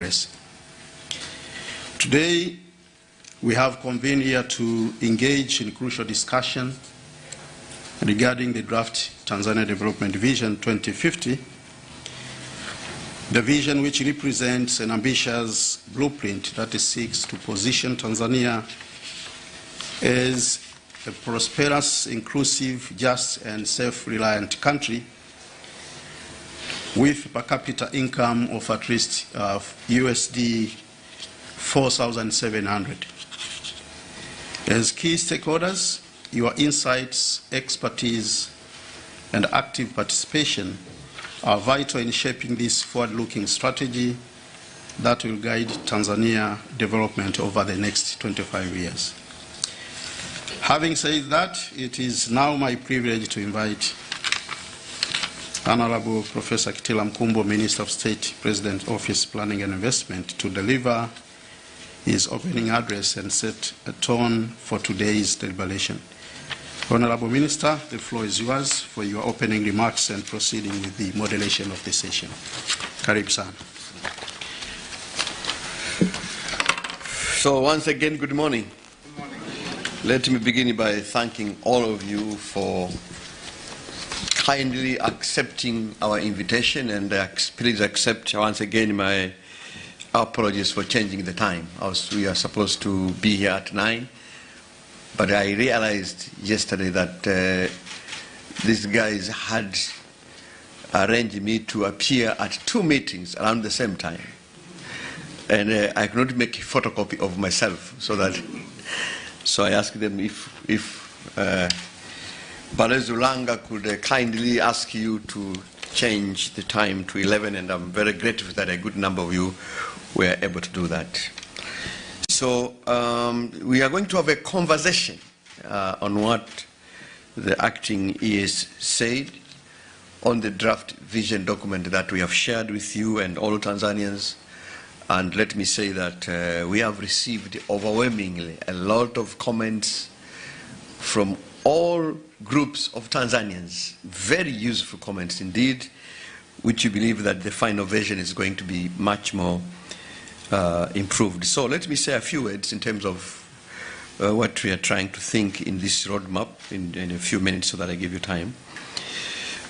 progress. Today, we have convened here to engage in crucial discussion regarding the draft Tanzania Development Vision 2050, the vision which represents an ambitious blueprint that seeks to position Tanzania as a prosperous, inclusive, just, and self-reliant country with per capita income of at least USD 4,700. As key stakeholders, your insights, expertise, and active participation are vital in shaping this forward-looking strategy that will guide Tanzania development over the next 25 years. Having said that, it is now my privilege to invite Honorable Professor Kitila Mkumbo, Minister of State, President Office Planning and Investment, to deliver his opening address and set a tone for today's deliberation. Honorable Minister, the floor is yours for your opening remarks and proceeding with the moderation of the session. Karibu sana. So once again, good morning. Good morning. Let me begin by thanking all of you for kindly accepting our invitation, and please accept once again my apologies for changing the time. We are supposed to be here at 9, but I realized yesterday that these guys had arranged me to appear at 2 meetings around the same time, and I could not make a photocopy of myself, so I asked them if Balez Ulanga could kindly ask you to change the time to 11, and I'm very grateful that a good number of you were able to do that. So we are going to have a conversation on what the acting ES said on the draft vision document that we have shared with you and all Tanzanians. And let me say that we have received overwhelmingly a lot of comments from all groups of Tanzanians, very useful comments indeed, which you believe that the final version is going to be much more improved. So let me say a few words in terms of what we are trying to think in this roadmap in a few minutes so that I give you time.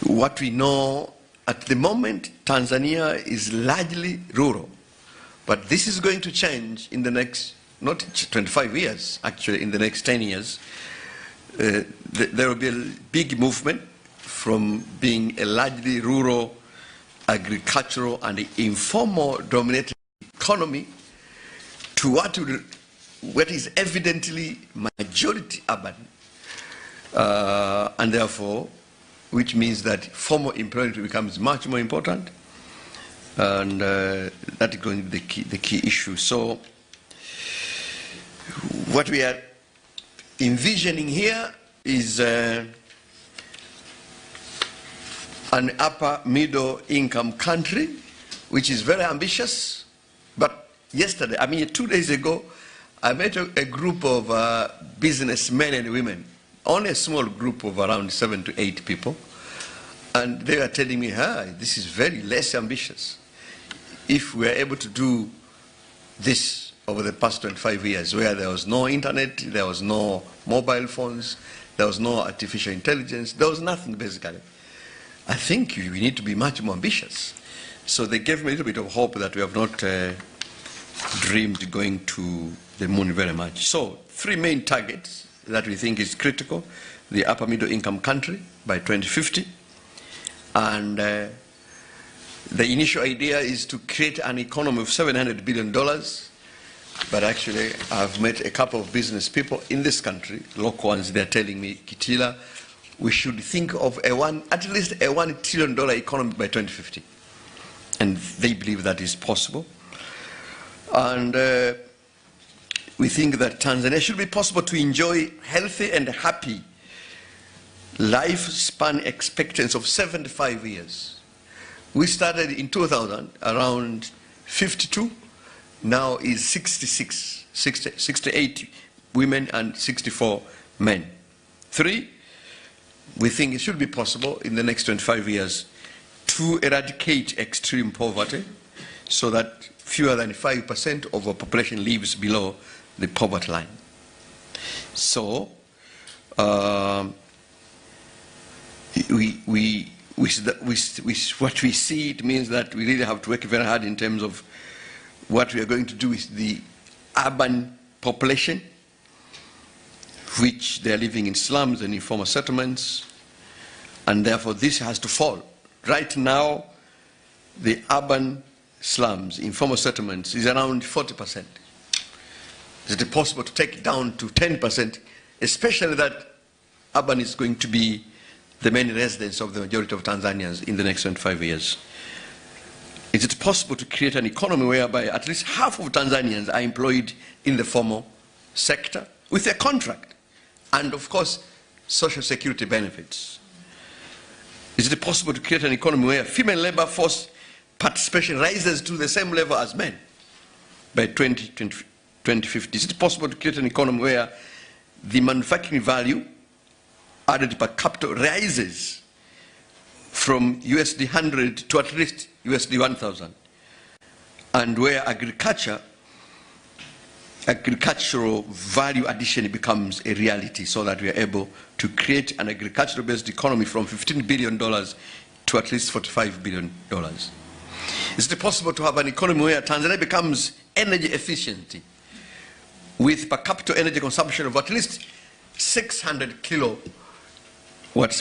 What we know at the moment, Tanzania is largely rural, but this is going to change in the next, not 25 years, actually in the next 10 years. There will be a big movement from being a largely rural, agricultural, and informal dominated economy to what is evidently majority urban, and therefore, which means that formal employment becomes much more important, and that is going to be the key issue. So, what we are envisioning here is an upper middle income country, which is very ambitious. But yesterday, 2 days ago, I met a group of businessmen and women, only a small group of around 7 to 8 people, and they were telling me, this is very less ambitious. If we are able to do this over the past 25 years, where there was no internet, there was no mobile phones, there was no artificial intelligence, there was nothing basically, I think we need to be much more ambitious. So they gave me a little bit of hope that we have not dreamed going to the moon very much. So 3 main targets that we think is critical: the upper middle income country by 2050, and the initial idea is to create an economy of $700 billion. But actually, I've met a couple of business people in this country, local ones. They're telling me, Kitila, we should think of at least a $1 trillion economy by 2050. And they believe that is possible. And we think that Tanzania should be possible to enjoy healthy and happy lifespan expectancy of 75 years. We started in 2000, around 52. Now is 68 women and 64 men. 3, we think it should be possible in the next 25 years to eradicate extreme poverty so that fewer than 5% of our population lives below the poverty line. So, what we see, it means that we really have to work very hard in terms of what we are going to do with the urban population, which they are living in slums and informal settlements, and therefore this has to fall. Right now, the urban slums, informal settlements, is around 40%. Is it possible to take it down to 10%, especially that urban is going to be the main residence of the majority of Tanzanians in the next 25 years? Is it possible to create an economy whereby at least half of Tanzanians are employed in the formal sector with a contract and, of course, social security benefits? Is it possible to create an economy where female labor force participation rises to the same level as men by 2050? Is it possible to create an economy where the manufacturing value added per capita rises from USD 100 to at least USD 1,000, and where agricultural value addition becomes a reality, so that we are able to create an agricultural-based economy from $15 billion to at least $45 billion? Is it possible to have an economy where Tanzania becomes energy efficient with per capita energy consumption of at least 600 kilowatts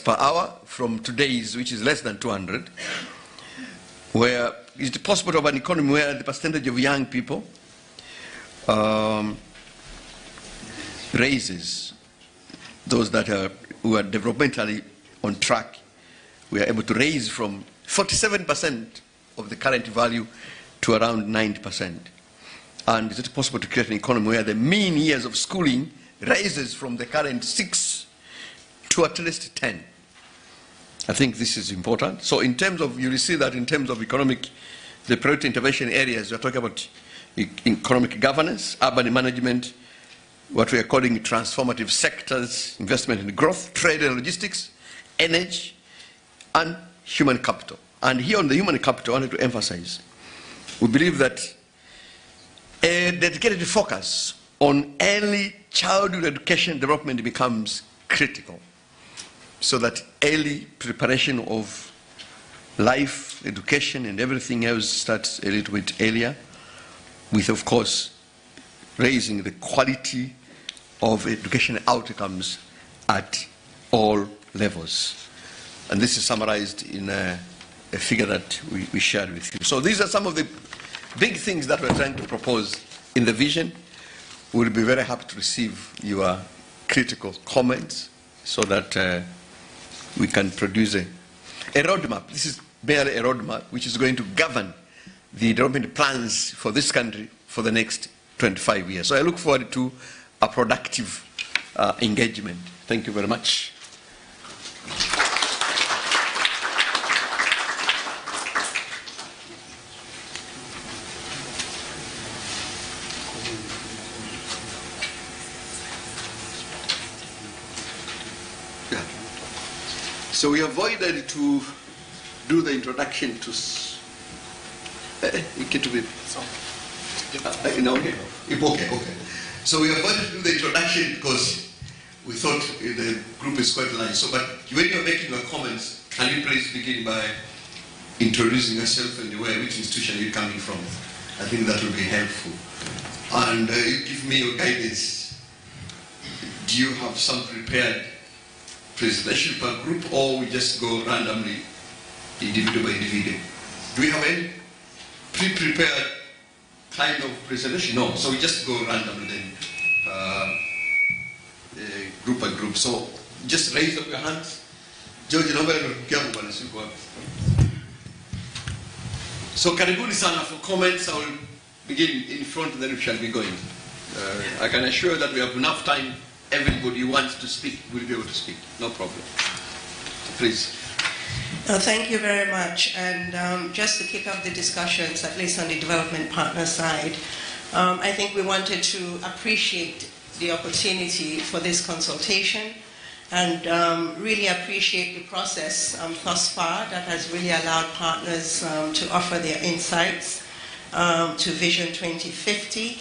per hour from today's, which is less than 200? Where is it possible to have an economy where the percentage of young people raises, those that who are developmentally on track, we are able to raise from 47% of the current value to around 90%? And is it possible to create an economy where the mean years of schooling rises from the current 6 to at least 10? I think this is important. So in terms of, you will see that in terms of economic, the priority intervention areas, we're talking about economic governance, urban management, what we are calling transformative sectors, investment in growth, trade and logistics, energy, and human capital. And here on the human capital, I wanted to emphasize, we believe that a dedicated focus on early childhood education development becomes critical, so that early preparation of life, education, and everything else starts a little bit earlier, with, of course, raising the quality of education outcomes at all levels. And this is summarized in a figure that we shared with you. So these are some of the big things that we're trying to propose in the vision. We'll be very happy to receive your critical comments so that we can produce a roadmap. This is barely a roadmap which is going to govern the development plans for this country for the next 25 years. So I look forward to a productive engagement. Thank you very much. So we avoided to do the introduction to okay. So we avoided to do the introduction because we thought the group is quite large. So, but when you're making your comments, can you please begin by introducing yourself and where, which institution you're coming from? I think that will be helpful. And you give me your guidance. Do you have some prepared presentation per group, or we just go randomly, individual by individual? Do we have any pre-prepared kind of presentation? No, so we just go randomly then, group by group. So just raise up your hands. George, so karibuni sana for comments. I will begin in front and then we shall be going. I can assure that we have enough time. Everybody who wants to speak will be able to speak. No problem. Please. Thank you very much. And just to kick off the discussions, at least on the development partner side, I think we wanted to appreciate the opportunity for this consultation and really appreciate the process thus far that has really allowed partners to offer their insights. to Vision 2050.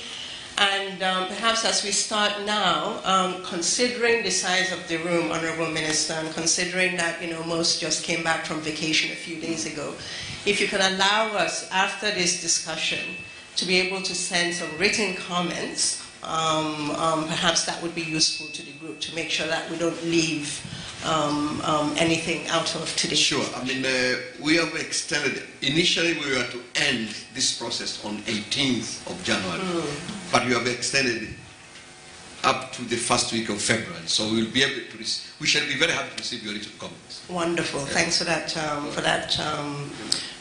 And perhaps as we start now, considering the size of the room, Honorable Minister, and considering that most just came back from vacation a few days ago, if you can allow us after this discussion to be able to send some written comments, perhaps that would be useful to the group to make sure that we don't leave anything out of today's Sure. discussion. We have extended. Initially, we were to end this process on 18th of January, but we have extended it up to the first week of February. So we'll be able to. We shall be very happy to receive your written comments. Wonderful. Yeah. Thanks for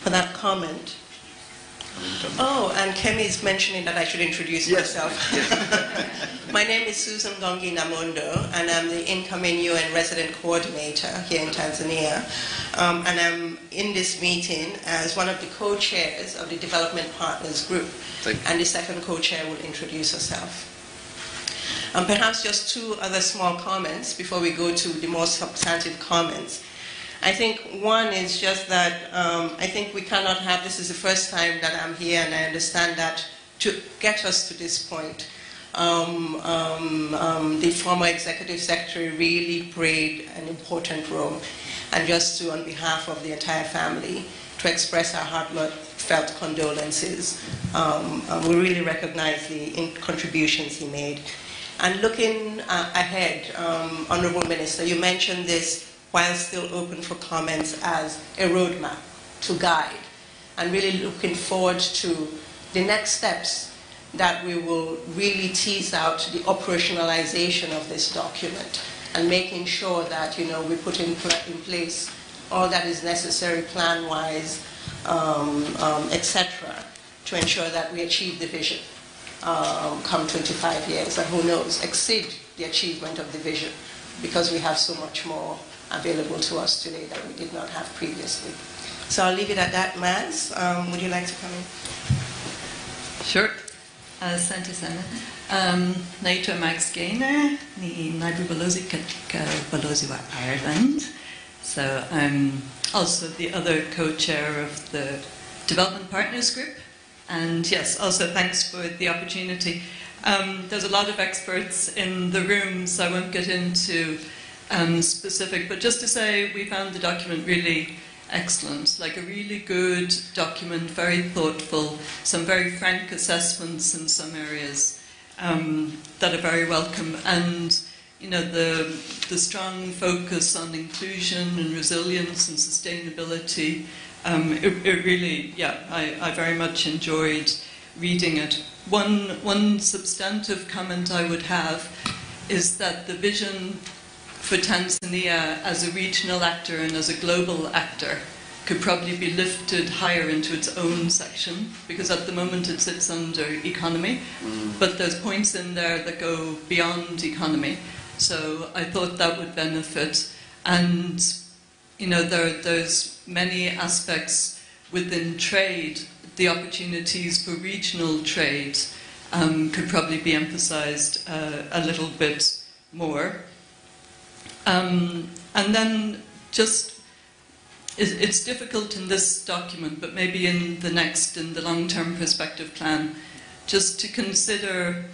that comment. Oh, and Kemi's mentioning that I should introduce myself. Yes. My name is Susan Gongi Namondo, and I'm the incoming UN resident coordinator here in Tanzania. And I'm in this meeting as one of the co-chairs of the Development Partners Group. And the second co-chair will introduce herself. Perhaps just two other small comments before we go to the more substantive comments. I think one is just that I think we cannot have, this is the first time that I'm here, and I understand that to get us to this point, the former executive secretary really played an important role. And just to, on behalf of the entire family, to express our heartfelt condolences. We really recognize the contributions he made. And looking ahead, Honorable Minister, you mentioned this while still open for comments as a roadmap to guide, and really looking forward to the next steps that we will really tease out the operationalization of this document and making sure that we put in place all that is necessary plan-wise, etc., to ensure that we achieve the vision come 25 years, and who knows, exceed the achievement of the vision, because we have so much more available to us today that we did not have previously. So I'll leave it at that, Maz. Would you like to come in? Sure. Asante sana. Naitwa Max Gaynor, ni naibu balozi katika balozi wa Ireland. So I'm also the other co-chair of the Development Partners Group. And yes, also thanks for the opportunity. There's a lot of experts in the room, so I won't get into specific, but just to say we found the document really excellent, like a really good document, very thoughtful, some very frank assessments in some areas that are very welcome, and the strong focus on inclusion and resilience and sustainability. It really, I very much enjoyed reading it. One substantive comment I would have is that the vision for Tanzania as a regional actor and as a global actor could probably be lifted higher into its own section, because at the moment it sits under economy, but there's points in there that go beyond economy. So I thought that would benefit. And there's many aspects within trade. The opportunities for regional trade could probably be emphasized a little bit more. And then just, it's difficult in this document, but maybe in the next, in the long-term perspective plan, just to consider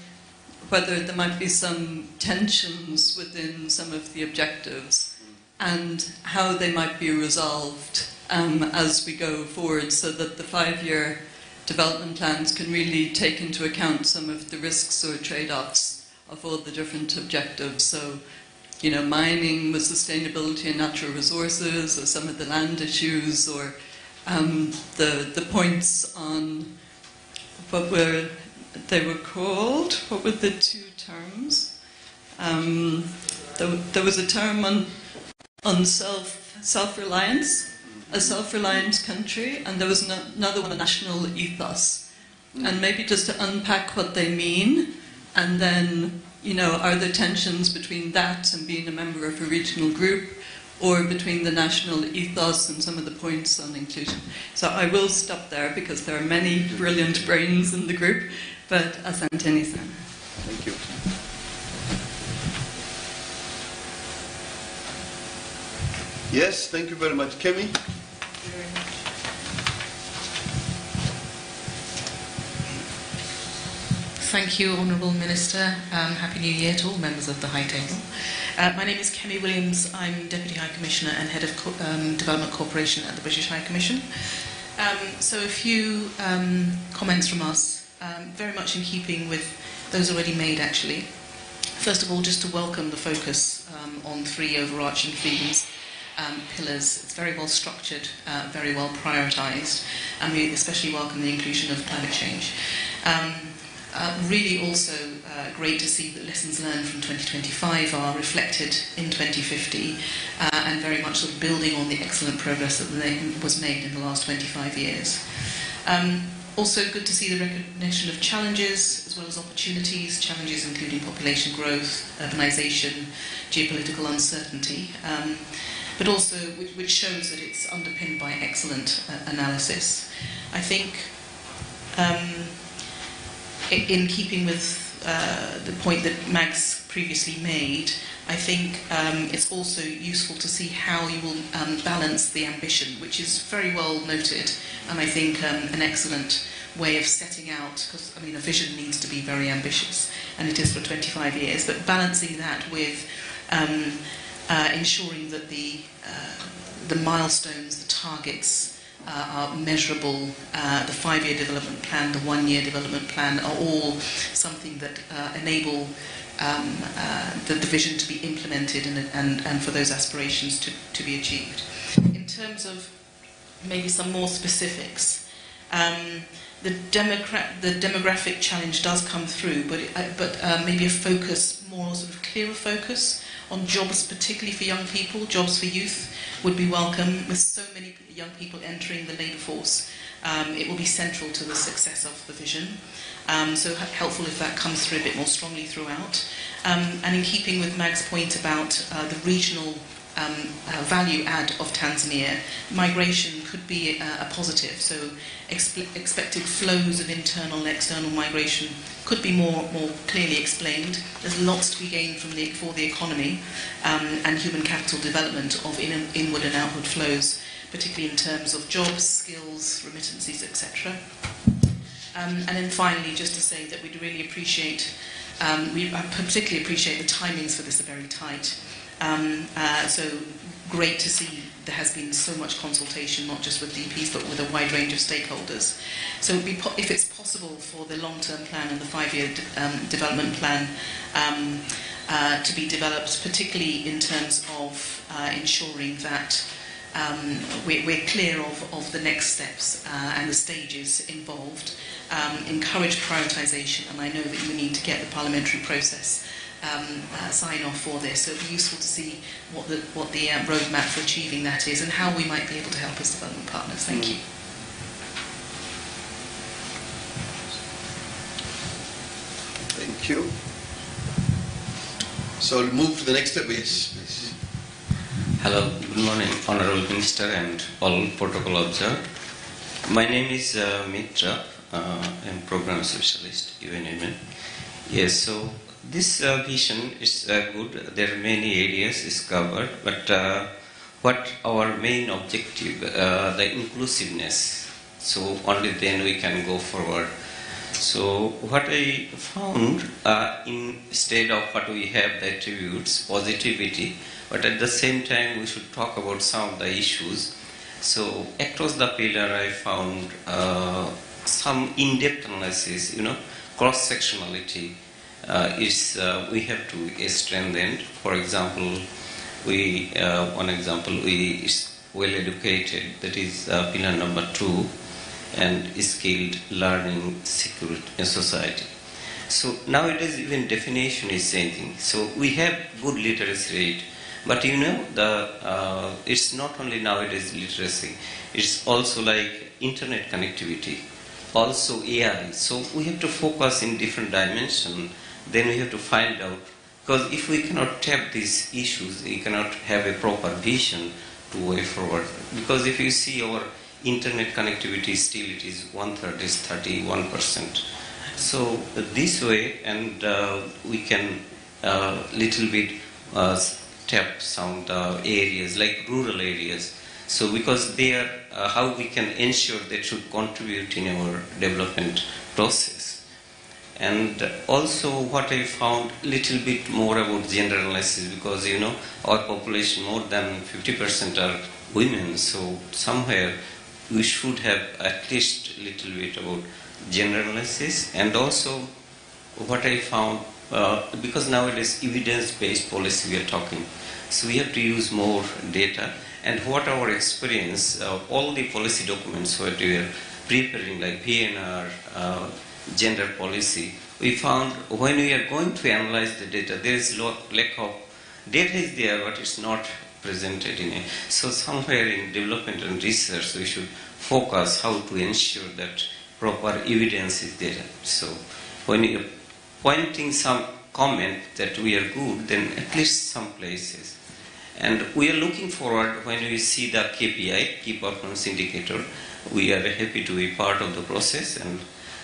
whether there might be some tensions within some of the objectives and how they might be resolved as we go forward, so that the 5-year development plans can really take into account some of the risks or trade-offs of all the different objectives. So, mining with sustainability and natural resources, or some of the land issues, or the points on what they were called. What were the two terms? There was a term on self-reliance, a self-reliant country, and there was another one, a national ethos. And maybe just to unpack what they mean, and then, are there tensions between that and being a member of a regional group, or between the national ethos and some of the points on inclusion? So I will stop there, because there are many brilliant brains in the group, but asante-san. Thank you. Yes, thank you very much. Kemi? Thank you, Honourable Minister. Happy New Year to all members of the High Table. My name is Kemi Williams. I'm Deputy High Commissioner and Head of Development Cooperation at the British High Commission. So a few comments from us, very much in keeping with those already made, actually. First of all, just to welcome the focus on 3 overarching themes, pillars. It's very well structured, very well prioritised, and we especially welcome the inclusion of climate change. Really also great to see that lessons learned from 2025 are reflected in 2050 and very much sort of building on the excellent progress that was made in the last 25 years. Also good to see the recognition of challenges as well as opportunities, challenges including population growth, urbanisation, geopolitical uncertainty, but also which shows that it's underpinned by excellent analysis. I think in keeping with the point that Mags previously made, I think it's also useful to see how you will balance the ambition, which is very well noted, and I think an excellent way of setting out, because I mean a vision needs to be very ambitious, and it is for 25 years, but balancing that with ensuring that the milestones, the targets, are measurable. The 5-year development plan, the 1-year development plan are all something that enable the vision to be implemented and for those aspirations to be achieved. In terms of maybe some more specifics, the demographic challenge does come through, but maybe a focus, more sort of clearer focus on jobs, particularly for young people, jobs for youth would be welcome. With so many young people entering the labour force, it will be central to the success of the vision. So helpful if that comes through a bit more strongly throughout. And in keeping with Mag's point about the regional value add of Tanzania, migration could be a positive. So expected flows of internal and external migration could be more clearly explained. There's lots to be gained for the economy and human capital development of inward and outward flows, particularly in terms of jobs, skills, remittances, etc. And then finally, just to say that we'd really appreciate, I particularly appreciate the timings for this are very tight. So great to see there has been so much consultation, not just with DPs, but with a wide range of stakeholders. So if it's possible for the long-term plan and the 5-year development plan to be developed, particularly in terms of ensuring that we're clear of the next steps and the stages involved, encourage prioritisation, and I know that you need to get the parliamentary process sign off for this, so it'd be useful to see what the roadmap for achieving that is and how we might be able to help as development partners. Thank you. Thank you. So we'll move to the next step, please. Hello, good morning, Honourable Minister and all protocol observed. My name is Mitra, I'm Program Specialist, UNMN. Yes, so this vision is good. There are many areas is covered, but what our main objective, the inclusiveness. So only then we can go forward. So what I found, instead of what we have the attributes, positivity, but at the same time we should talk about some of the issues. So across the pillar I found some in-depth analysis, cross-sectionality is we have to strengthen. For example, we is well educated, that is pillar number 2, and skilled learning, security in society. So nowadays even definition is changing. So we have good literacy rate, but it's not only nowadays literacy, it's also like internet connectivity, also AI. So we have to focus in different dimensions. Then we have to find out, because if we cannot tap these issues, we cannot have a proper vision to way forward. Because if you see our internet connectivity, still it is 1/3 is 31%. So this way, and we can little bit tap some areas like rural areas. So because they are how we can ensure they should contribute in our development process. And also what I found little bit more about gender analysis, because our population more than 50% are women, so somewhere we should have at least a little bit about gender analysis. And also what I found, because nowadays evidence-based policy we are talking, so we have to use more data. And what our experience, all the policy documents what we are preparing, like PNR, gender policy, we found when we are going to analyze the data, there is lack of data is there, but it's not presented in it. So somewhere in development and research, we should focus how to ensure that proper evidence is there. So when you are pointing some comment that we are good, then at least some places. And we are looking forward when we see the KPI, key performance indicator. We are happy to be part of the process, and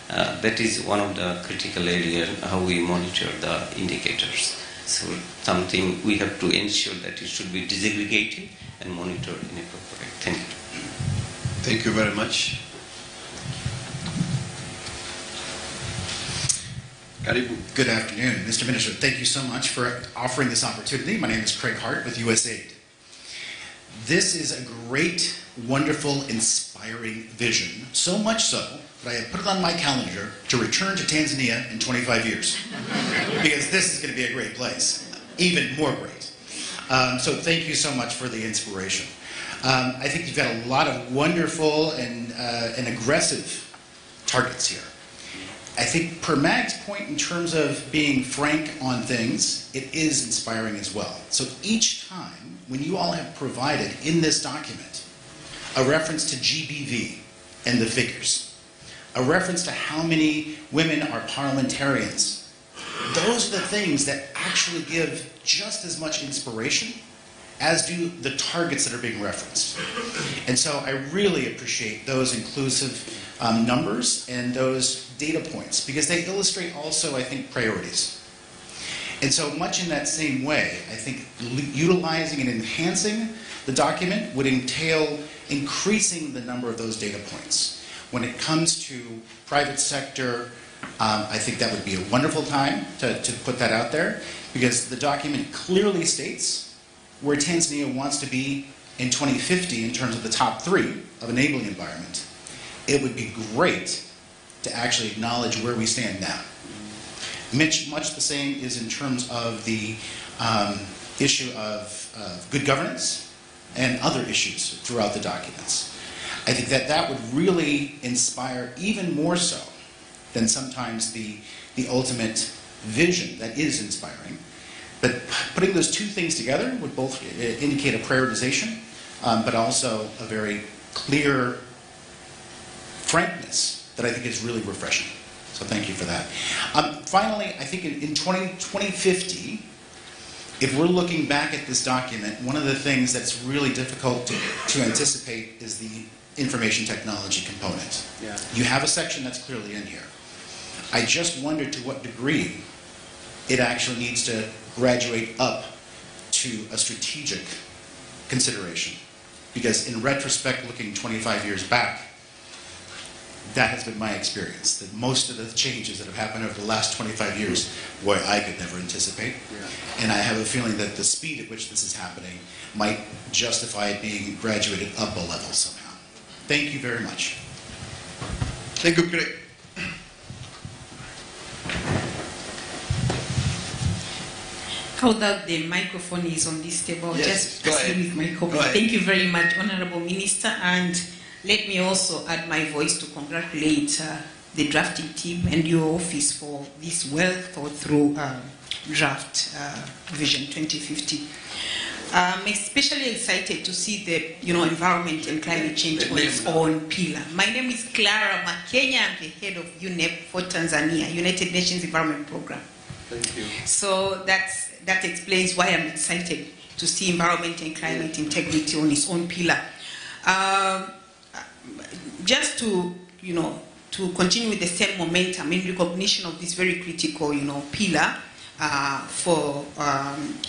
that is one of the critical areas, how we monitor the indicators. So something we have to ensure that it should be disaggregated and monitored in a proper way. Thank you. Thank you very much. Karibu. Good afternoon. Mr. Minister, thank you so much for offering this opportunity. My name is Craig Hart with USAID. This is a great, wonderful, inspiring vision, so much so that I have put it on my calendar to return to Tanzania in 25 years. Because this is going to be a great place, even more great. So thank you so much for the inspiration. I think you've got a lot of wonderful and aggressive targets here. I think per Mag's point in terms of being frank on things, it is inspiring as well. So each time when you all have provided in this document a reference to GBV and the figures, a reference to how many women are parliamentarians, those are the things that actually give just as much inspiration as do the targets that are being referenced. And so I really appreciate those inclusive numbers and those data points, because they illustrate also, I think, priorities. And so much in that same way, I think utilizing and enhancing the document would entail increasing the number of those data points. When it comes to private sector, I think that would be a wonderful time to put that out there, because the document clearly states where Tanzania wants to be in 2050 in terms of the top 3 of enabling environment. It would be great to actually acknowledge where we stand now. Much the same is in terms of the issue of good governance and other issues throughout the documents. I think that would really inspire even more so than sometimes the ultimate vision that is inspiring. But putting those two things together would both indicate a prioritization, but also a very clear frankness that I think is really refreshing. So thank you for that. Finally, I think in 2050, if we're looking back at this document, one of the things that's really difficult to anticipate is the information technology component. Yeah. You have a section that's clearly in here. I just wonder to what degree it actually needs to graduate up to a strategic consideration. Because in retrospect, looking 25 years back, that has been my experience, that most of the changes that have happened over the last 25 years, boy, I could never anticipate. Yeah. And I have a feeling that the speed at which this is happening might justify it being graduated up a level somehow. Thank you very much. Thank you, Craig. How that the microphone is on this table, yes, just with my copy. Thank you very much, Honorable Minister, and let me also add my voice to congratulate the drafting team and your office for this well thought through draft Vision 2050. I'm especially excited to see the environment and climate change on its own pillar. My name is Clara Makenya. I'm the head of UNEP for Tanzania, United Nations Environment Program. Thank you. So that explains why I'm excited to see environment and climate integrity on its own pillar. Just to continue with the same momentum in recognition of this very critical pillar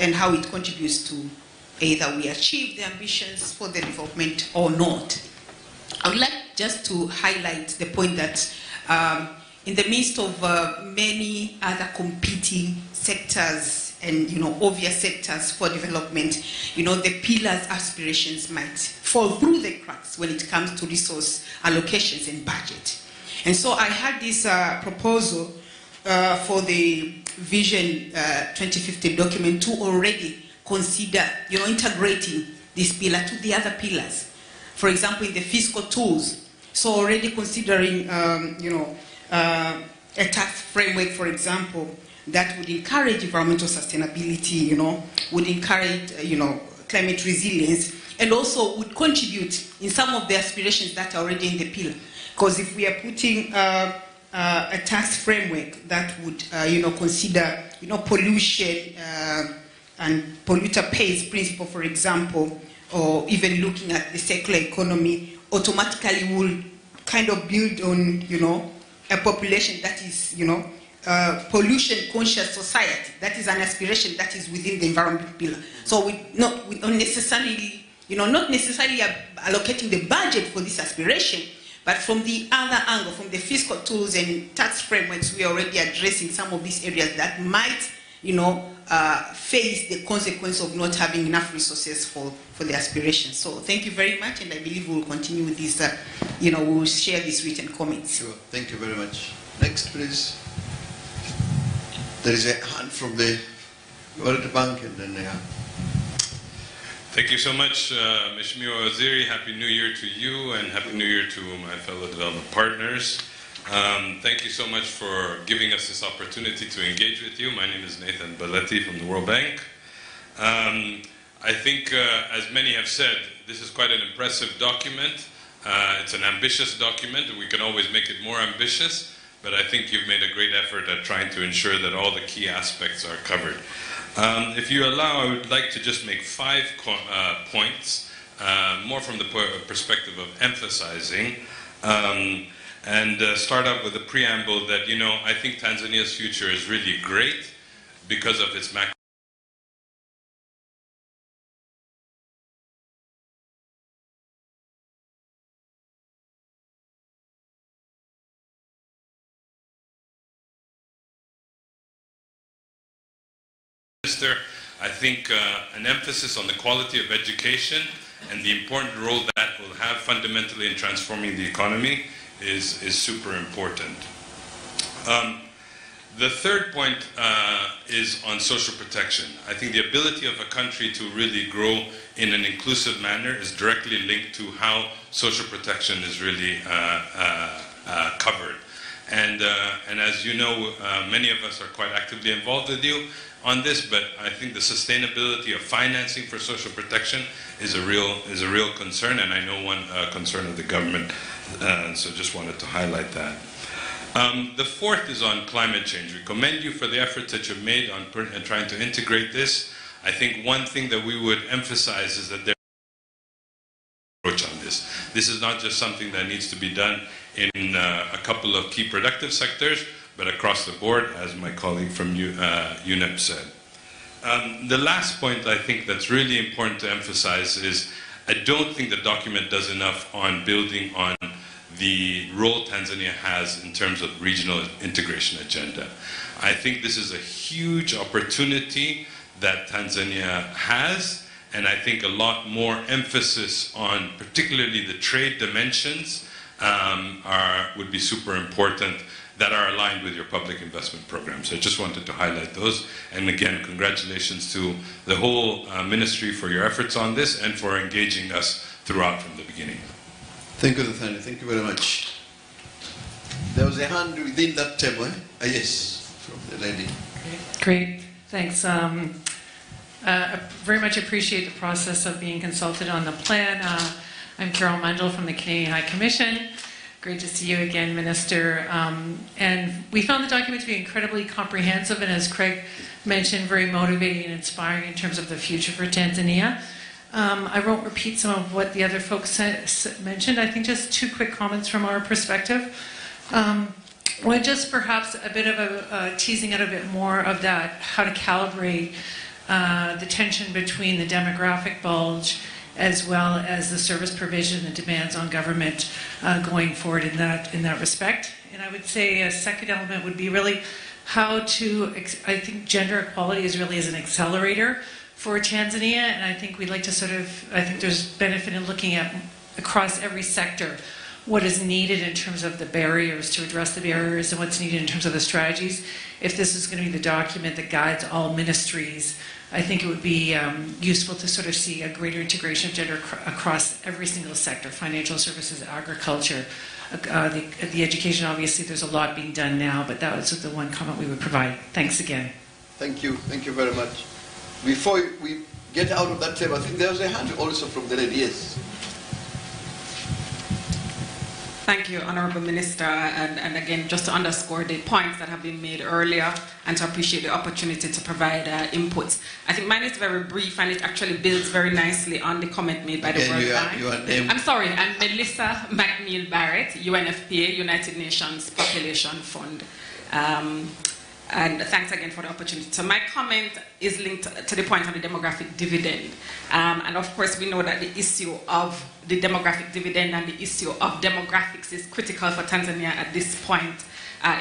and how it contributes to either we achieve the ambitions for the development or not. I would like just to highlight the point that in the midst of many other competing sectors and, obvious sectors for development, the pillars aspirations might fall through the cracks when it comes to resource allocations and budget. And so I had this proposal for the Vision 2050 document to already consider, integrating this pillar to the other pillars. For example, in the fiscal tools, so already considering, a tax framework, for example, that would encourage environmental sustainability, would encourage, climate resilience, and also would contribute in some of the aspirations that are already in the pillar. Because if we are putting a tax framework that would, consider, pollution and polluter pays principle, for example, or even looking at the circular economy, automatically will kind of build on, a population that is, pollution-conscious society. That is an aspiration that is within the environment pillar. So we don't necessarily, not necessarily allocating the budget for this aspiration, but from the other angle, from the fiscal tools and tax frameworks, we are already addressing some of these areas that might, face the consequence of not having enough resources for the aspiration. So thank you very much, and I believe we will continue with this, we will share these written comments. Sure, thank you very much. Next, please. There is a hand from the World Bank, and then Thank you so much, Mheshimiwa Waziri. Happy New Year to you, and Happy New Year to my fellow development partners. Thank you so much for giving us this opportunity to engage with you. My name is Nathan Baletti from the World Bank. I think, as many have said, this is quite an impressive document. It's an ambitious document, and we can always make it more ambitious, but I think you've made a great effort at trying to ensure that all the key aspects are covered. If you allow, I would like to just make 5 points, more from the perspective of emphasizing, and start out with a preamble that, I think Tanzania's future is really great because of its macro. I think an emphasis on the quality of education and the important role that will have fundamentally in transforming the economy is super important. The third point is on social protection. I think the ability of a country to really grow in an inclusive manner is directly linked to how social protection is really covered. And as you know, many of us are quite actively involved with you on this, but I think the sustainability of financing for social protection is a real concern, and I know one concern of the government, so just wanted to highlight that. The fourth is on climate change. We commend you for the efforts that you've made on trying to integrate this. I think one thing that we would emphasize is that there approach on this. This is not just something that needs to be done in a couple of key productive sectors, but across the board, as my colleague from UNEP said. The last point I think that's really important to emphasize is I don't think the document does enough on building on the role Tanzania has in terms of regional integration agenda. I think this is a huge opportunity that Tanzania has, and I think a lot more emphasis on particularly the trade dimensions would be super important, that are aligned with your public investment program. So I just wanted to highlight those. And again, congratulations to the whole ministry for your efforts on this and for engaging us throughout from the beginning. Thank you, Nathaniel. Thank you very much. There was a hand within that table. Yes, from the lady. Great. Thanks. I very much appreciate the process of being consulted on the plan. I'm Carol Mundell from the Canadian High Commission. Great to see you again, Minister. And we found the document to be incredibly comprehensive and, as Craig mentioned, very motivating and inspiring in terms of the future for Tanzania. I won't repeat some of what the other folks mentioned. I think just 2 quick comments from our perspective. One, just perhaps a bit of teasing out a bit more of that, how to calibrate the tension between the demographic bulge as well as the service provision and demands on government going forward in that respect. And I would say a second element would be really how to, I think gender equality is really as an accelerator for Tanzania, and I think we'd like to sort of, I think there's benefit in looking at across every sector what is needed in terms of the barriers, to address the barriers, and what's needed in terms of the strategies. If this is going to be the document that guides all ministries, I think it would be useful to sort of see a greater integration of gender across every single sector: financial services, agriculture, the education. Obviously, there's a lot being done now, but that was the one comment we would provide. Thanks again. Thank you very much. Before we get out of that table, I think there's a hand also from the lady. Yes. Thank you, Honorable Minister, and again, just to underscore the points that have been made earlier and to appreciate the opportunity to provide inputs. I think mine is very brief and it actually builds very nicely on the comment made by the World Bank. I'm sorry, I'm Melissa McNeil Barrett, UNFPA, United Nations Population Fund. And thanks again for the opportunity. So my comment is linked to the point on the demographic dividend. And of course, we know that the issue of the demographic dividend and the issue of demographics is critical for Tanzania at this point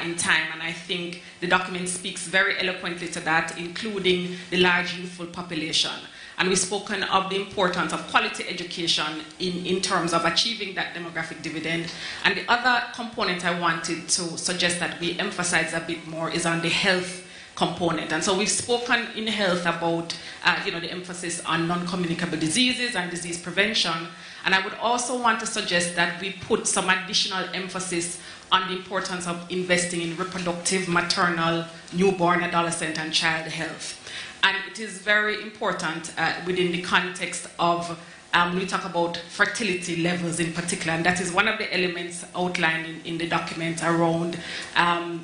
in time. And I think the document speaks very eloquently to that, including the large youthful population. And we've spoken of the importance of quality education in terms of achieving that demographic dividend. And the other component I wanted to suggest that we emphasize a bit more is on the health component. And so we've spoken in health about the emphasis on non-communicable diseases and disease prevention. And I would also want to suggest that we put some additional emphasis on the importance of investing in reproductive, maternal, newborn, adolescent, and child health. And it is very important within the context of when we talk about fertility levels in particular, and that is one of the elements outlined in the document around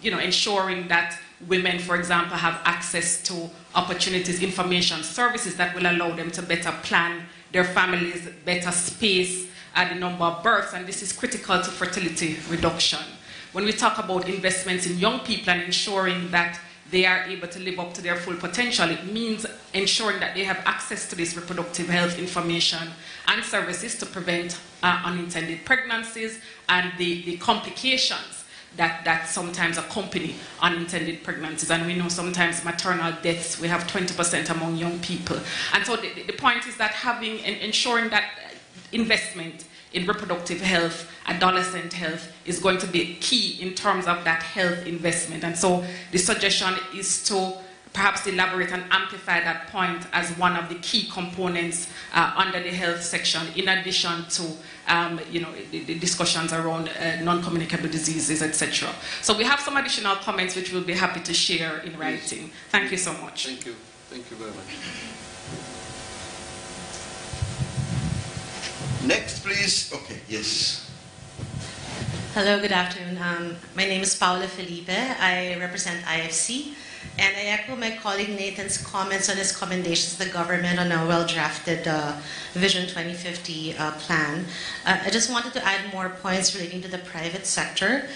ensuring that women, for example, have access to opportunities, information, services that will allow them to better plan their families, better space the number of births, and this is critical to fertility reduction. When we talk about investments in young people and ensuring that they are able to live up to their full potential, it means ensuring that they have access to this reproductive health information and services to prevent unintended pregnancies and the complications that sometimes accompany unintended pregnancies. And we know sometimes maternal deaths, we have 20% among young people. And so the point is that ensuring that investment in reproductive health, adolescent health, is going to be key in terms of that health investment. And so the suggestion is to perhaps elaborate and amplify that point as one of the key components under the health section, in addition to the discussions around non-communicable diseases, etc. So we have some additional comments which we'll be happy to share in writing. Thank you so much. Thank you. Thank you very much. Next, please. Okay, yes. Hello, good afternoon. My name is Paula Felipe. I represent IFC, and I echo my colleague Nathan's comments on his commendations to the government on a well-drafted Vision 2050 plan. I just wanted to add more points relating to the private sector.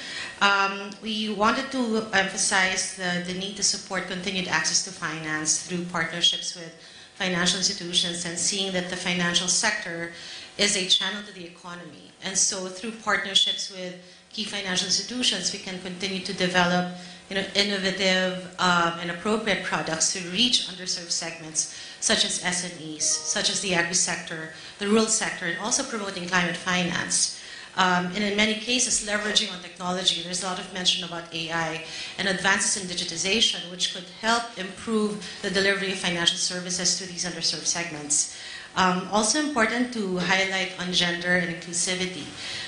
We wanted to emphasize the need to support continued access to finance through partnerships with financial institutions, and seeing that the financial sector is a channel to the economy. And so through partnerships with key financial institutions, we can continue to develop innovative and appropriate products to reach underserved segments such as SMEs, such as the agri sector, the rural sector, and also promoting climate finance. And in many cases, leveraging on technology. There's a lot of mention about AI and advances in digitization, which could help improve the delivery of financial services to these underserved segments. Also important to highlight on gender and inclusivity.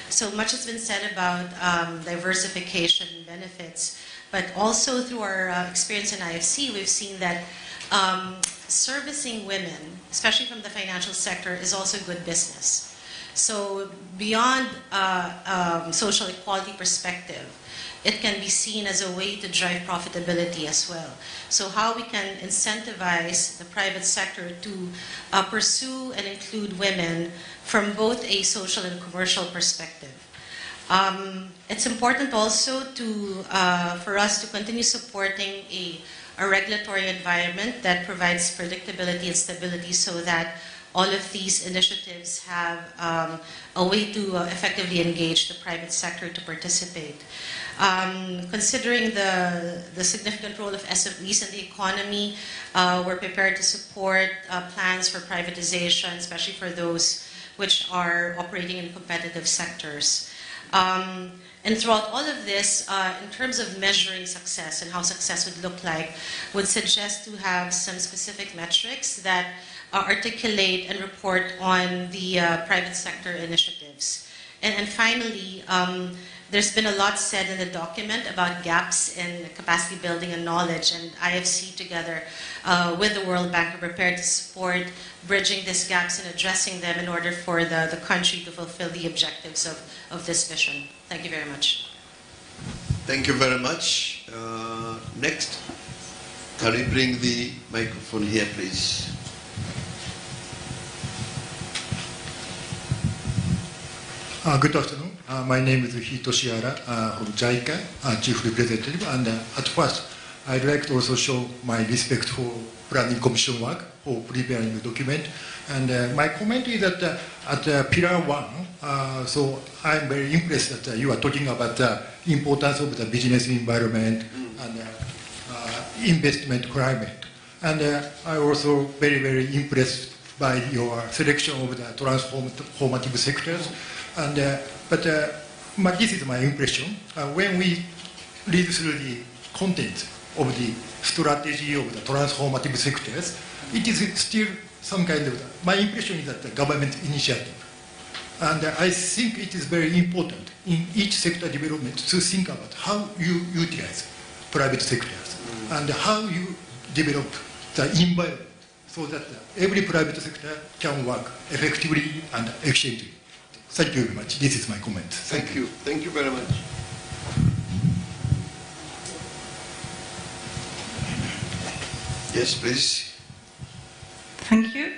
So much has been said about diversification benefits, but also through our experience in IFC, we've seen that servicing women, especially from the financial sector, is also good business. So beyond social equality perspective, it can be seen as a way to drive profitability as well. So how we can incentivize the private sector to pursue and include women from both a social and commercial perspective. It's important also for us to continue supporting a regulatory environment that provides predictability and stability, so that all of these initiatives have a way to effectively engage the private sector to participate. Considering the significant role of SMEs in the economy, we're prepared to support plans for privatization, especially for those which are operating in competitive sectors. And throughout all of this, in terms of measuring success and how success would look like, would suggest to have some specific metrics that articulate and report on the private sector initiatives. And finally, there's been a lot said in the document about gaps in capacity building and knowledge, and IFC together with the World Bank are prepared to support bridging these gaps and addressing them in order for the country to fulfill the objectives of this vision. Thank you very much. Thank you very much. Next, can we bring the microphone here, please? Good afternoon. My name is Hitoshi Ara from JICA, Chief Representative. And at first, I'd like to also show my respect for Planning Commission work for preparing the document. And my comment is that at Pillar 1, so I'm very impressed that you are talking about the importance of the business environment and investment climate. And I'm also very, very impressed by your selection of the transformative sectors. And, but this is my impression. When we read through the content of the strategy of the transformative sectors, it is still some kind of, my impression is that the government initiative. And I think it is very important in each sector development to think about how you utilize private sectors and how you develop the environment so that every private sector can work effectively and efficiently. Thank you very much. This is my comment. Thank you. Thank you very much. Yes, please. Thank you.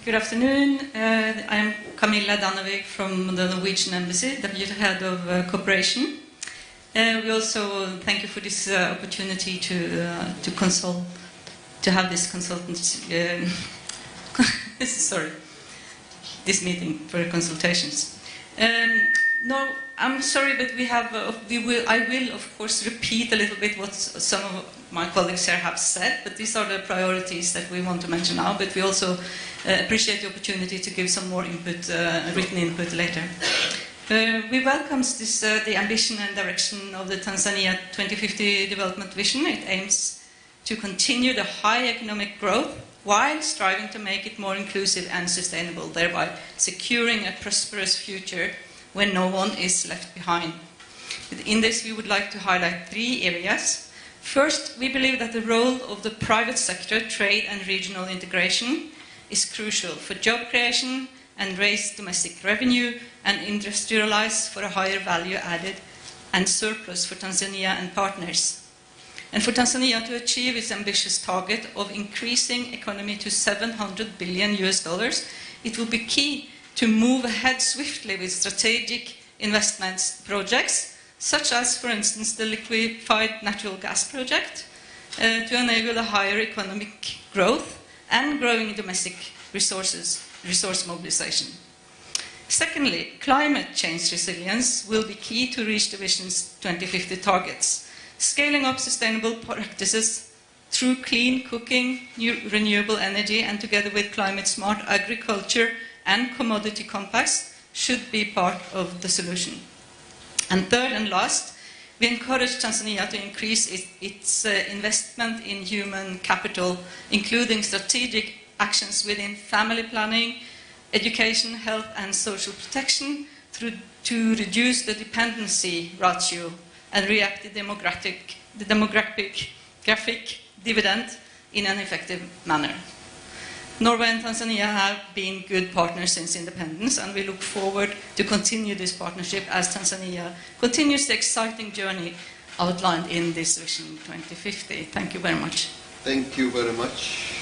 Good afternoon. I'm Camilla Danevik from the Norwegian Embassy, Deputy Head of Cooperation. We also thank you for this opportunity to consult, to have this consultancy. Sorry. This meeting for consultations. No, I'm sorry, but I will of course repeat a little bit what some of my colleagues here have said, but these are the priorities that we want to mention now, but we also appreciate the opportunity to give some more input, written input later. We welcome this, the ambition and direction of the Tanzania 2050 development vision. It aims to continue the high economic growth while striving to make it more inclusive and sustainable, thereby securing a prosperous future when no one is left behind. In this, we would like to highlight 3 areas. First, we believe that the role of the private sector, trade and regional integration is crucial for job creation and raise domestic revenue and industrialize for a higher value added and surplus for Tanzania and partners. And for Tanzania to achieve its ambitious target of increasing economy to $700 billion, it will be key to move ahead swiftly with strategic investments projects, such as, for instance, the liquefied natural gas project, to enable a higher economic growth and growing domestic resource mobilization. Secondly, climate change resilience will be key to reach the vision's 2050 targets. Scaling up sustainable practices through clean cooking, renewable energy, and together with climate-smart agriculture and commodity compacts should be part of the solution. And third and last, we encourage Tanzania to increase its investment in human capital, including strategic actions within family planning, education, health, and social protection to reduce the dependency ratio and react to the demographic dividend in an effective manner. Norway and Tanzania have been good partners since independence, and we look forward to continue this partnership as Tanzania continues the exciting journey outlined in this Vision 2050. Thank you very much. Thank you very much.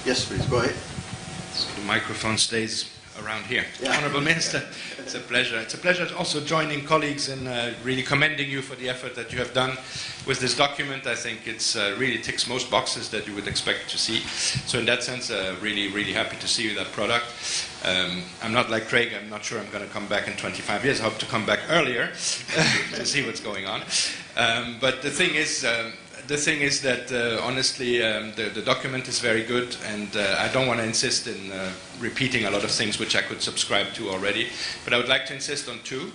Yes, please, go ahead. So the microphone stays around here. Yeah. Honourable Minister, it's a pleasure. It's a pleasure also joining colleagues in really commending you for the effort that you have done with this document. I think it's really ticks most boxes that you would expect to see. So in that sense, really, really happy to see that product. I'm not like Craig. I'm not sure I'm going to come back in 25 years. I hope to come back earlier to see what's going on. But the thing is that honestly, the document is very good, and I don't want to insist in repeating a lot of things which I could subscribe to already. But I would like to insist on two.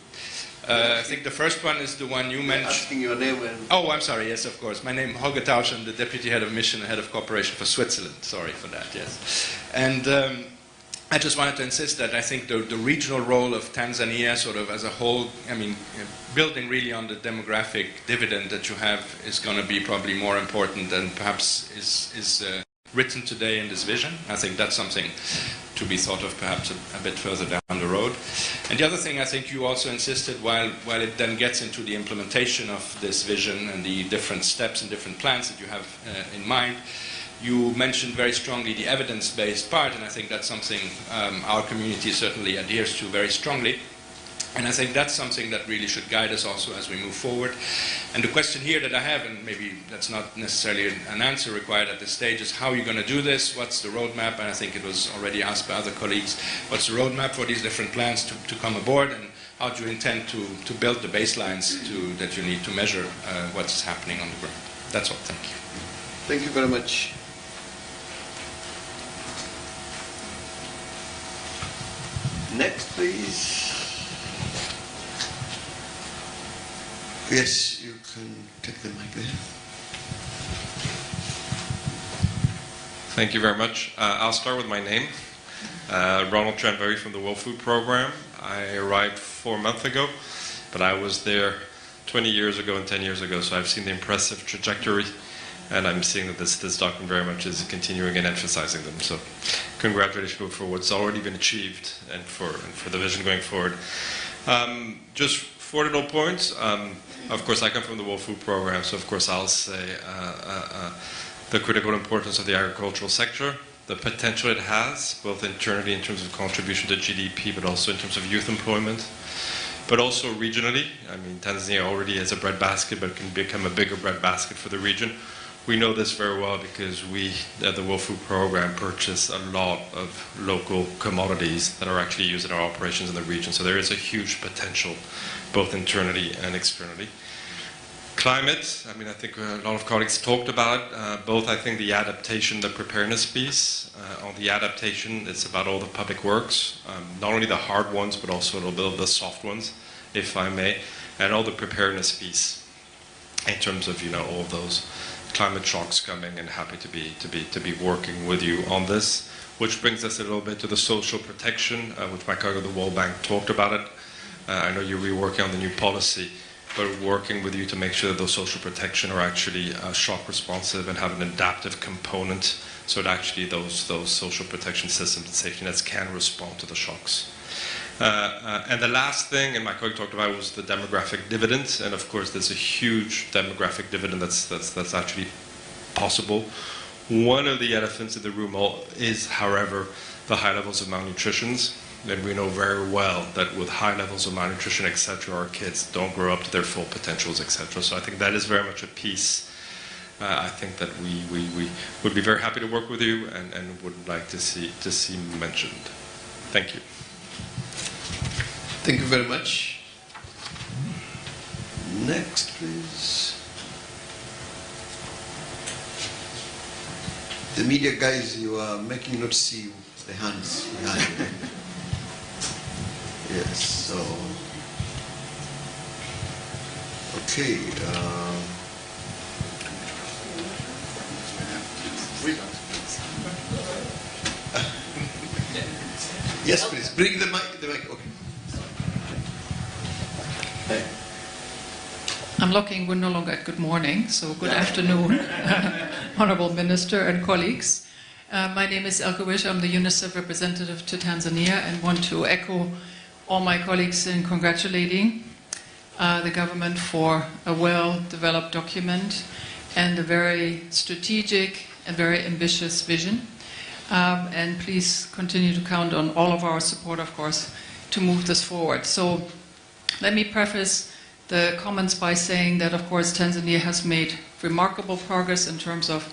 I think the first one is the one you mentioned. Asking your name. Oh, I'm sorry. Yes, of course. My name is Holger Tausch. I'm the Deputy Head of Mission and Head of Cooperation for Switzerland. Sorry for that. Yes, and I just wanted to insist that I think the regional role of Tanzania, sort of as a whole, I mean, building really on the demographic dividend that you have, is going to be probably more important than perhaps is written today in this vision. I think that's something to be thought of perhaps a bit further down the road. And the other thing I think you also insisted, while it then gets into the implementation of this vision and the different steps and different plans that you have in mind, you mentioned very strongly the evidence-based part, and I think that's something our community certainly adheres to very strongly. And I think that's something that really should guide us also as we move forward. And the question here that I have, and maybe that's not necessarily an answer required at this stage, is how are you going to do this? What's the roadmap? And I think it was already asked by other colleagues. What's the roadmap for these different plans to come aboard? And how do you intend to build the baselines that you need to measure what's happening on the ground? That's all. Thank you. Thank you very much. Next, please. Yes, you can take the mic there. Thank you very much. I'll start with my name. Ronald Tranberry from the World Food Program. I arrived 4 months ago, but I was there 20 years ago and 10 years ago, so I've seen the impressive trajectory, and I'm seeing that this document very much is continuing and emphasizing them. So congratulations for what's already been achieved and for the vision going forward. Just 4 little points. Of course, I come from the World Food Program, so of course I'll say the critical importance of the agricultural sector, the potential it has, both internally in terms of contribution to GDP, but also in terms of youth employment, but also regionally. I mean, Tanzania already is a breadbasket, but can become a bigger breadbasket for the region. We know this very well because we, at the World Food Program, purchase a lot of local commodities that are actually used in our operations in the region. So there is a huge potential, both internally and externally. Climate, I mean, I think a lot of colleagues talked about it, both I think the adaptation, the preparedness piece. On the adaptation, it's about all the public works, not only the hard ones, but also a little bit of the soft ones, if I may, and all the preparedness piece in terms of, you know, all of those climate shocks coming, and happy to be working with you on this, which brings us a little bit to the social protection, which my colleague at the World Bank talked about it. I know you're reworking on the new policy, but working with you to make sure that those social protection are actually shock responsive and have an adaptive component, so that actually those social protection systems and safety nets can respond to the shocks. And the last thing, and my colleague talked about, was the demographic dividend. And of course, there's a huge demographic dividend that's actually possible. One of the elephants in the room is, however, the high levels of malnutrition. And we know very well that with high levels of malnutrition, etc., our kids don't grow up to their full potentials, etc. So I think that is very much a piece. I think that we would be very happy to work with you and would like to see mentioned. Thank you. Thank you very much. Next, please. The media guys, you are making not see the hands behind you. Yes, so. Okay. Yes, please. Bring the mic. Okay. I'm looking, we're no longer at good morning, so good afternoon, Honorable Minister and colleagues. My name is Elke Wish, I'm the UNICEF representative to Tanzania, and want to echo all my colleagues in congratulating the government for a well-developed document and a very strategic and very ambitious vision. and please continue to count on all of our support, of course, to move this forward. So let me preface the comments by saying that, of course, Tanzania has made remarkable progress in terms of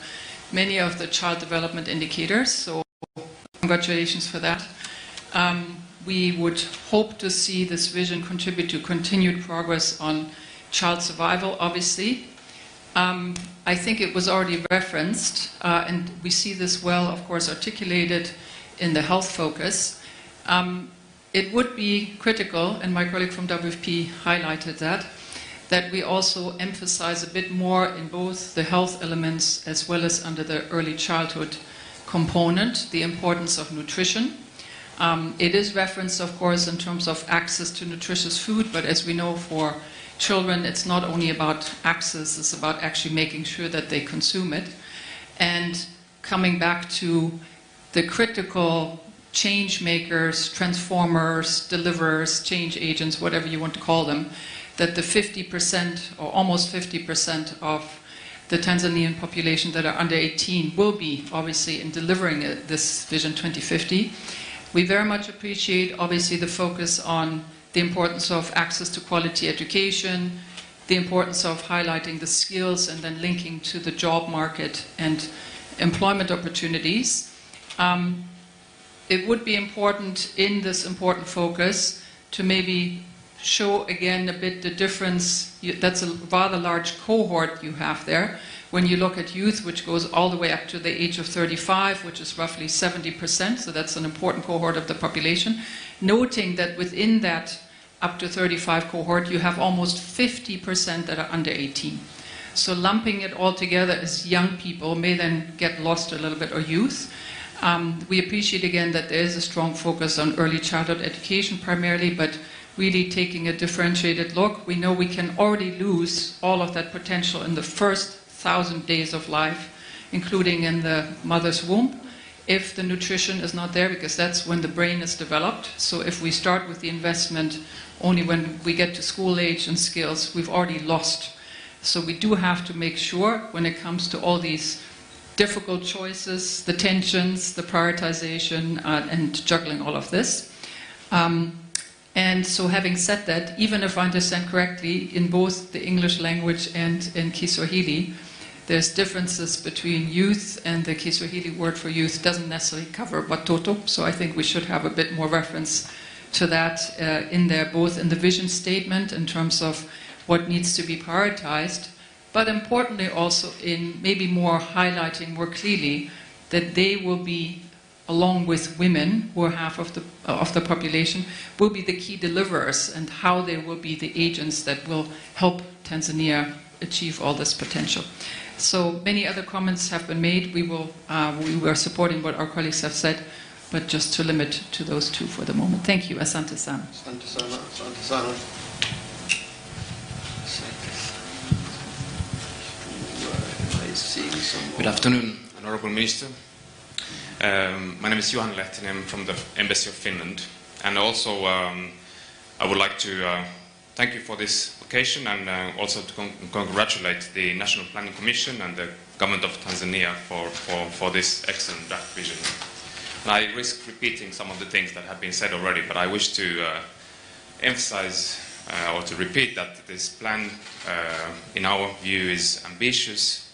many of the child development indicators, so congratulations for that. We would hope to see this vision contribute to continued progress on child survival, obviously. I think it was already referenced, and we see this well, of course, articulated in the health focus. It would be critical, and my colleague from WFP highlighted that we also emphasize a bit more in both the health elements as well as under the early childhood component, the importance of nutrition. It is referenced, of course, in terms of access to nutritious food, but as we know, for children, it's not only about access, it's about actually making sure that they consume it. And coming back to the critical change makers, transformers, deliverers, change agents, whatever you want to call them, that the 50% or almost 50% of the Tanzanian population that are under 18 will be obviously in delivering this Vision 2050. We very much appreciate obviously the focus on the importance of access to quality education, the importance of highlighting the skills and then linking to the job market and employment opportunities. It would be important in this important focus to maybe show again a bit the difference. That's a rather large cohort you have there. When you look at youth, which goes all the way up to the age of 35, which is roughly 70%, so that's an important cohort of the population. Noting that within that up to 35 cohort, you have almost 50% that are under 18. So lumping it all together as young people may then get lost a little bit, or youth. We appreciate again that there is a strong focus on early childhood education primarily, but really taking a differentiated look. We know we can already lose all of that potential in the first 1,000 days of life, including in the mother's womb, if the nutrition is not there, because that's when the brain is developed. So if we start with the investment only when we get to school age and skills, we've already lost. So we do have to make sure when it comes to all these difficult choices, the tensions, the prioritization, and juggling all of this. And so having said that, even if I understand correctly, in both the English language and in Kiswahili, there's differences between youth, and the Kiswahili word for youth doesn't necessarily cover watoto, so I think we should have a bit more reference to that in there, both in the vision statement in terms of what needs to be prioritized, but importantly also in maybe more highlighting more clearly that they will be, along with women, who are half of the population, will be the key deliverers, and how they will be the agents that will help Tanzania achieve all this potential. So many other comments have been made. We are supporting what our colleagues have said, but just to limit to those two for the moment. Thank you. Asante sana. Asante sana. Asante sana. Good afternoon, Honorable Minister. My name is Johan Lehtinen. I'm from the Embassy of Finland. And also, I would like to thank you for this occasion, and also to congratulate the National Planning Commission and the Government of Tanzania for this excellent draft vision. And I risk repeating some of the things that have been said already, but I wish to emphasize or to repeat that this plan, in our view, is ambitious,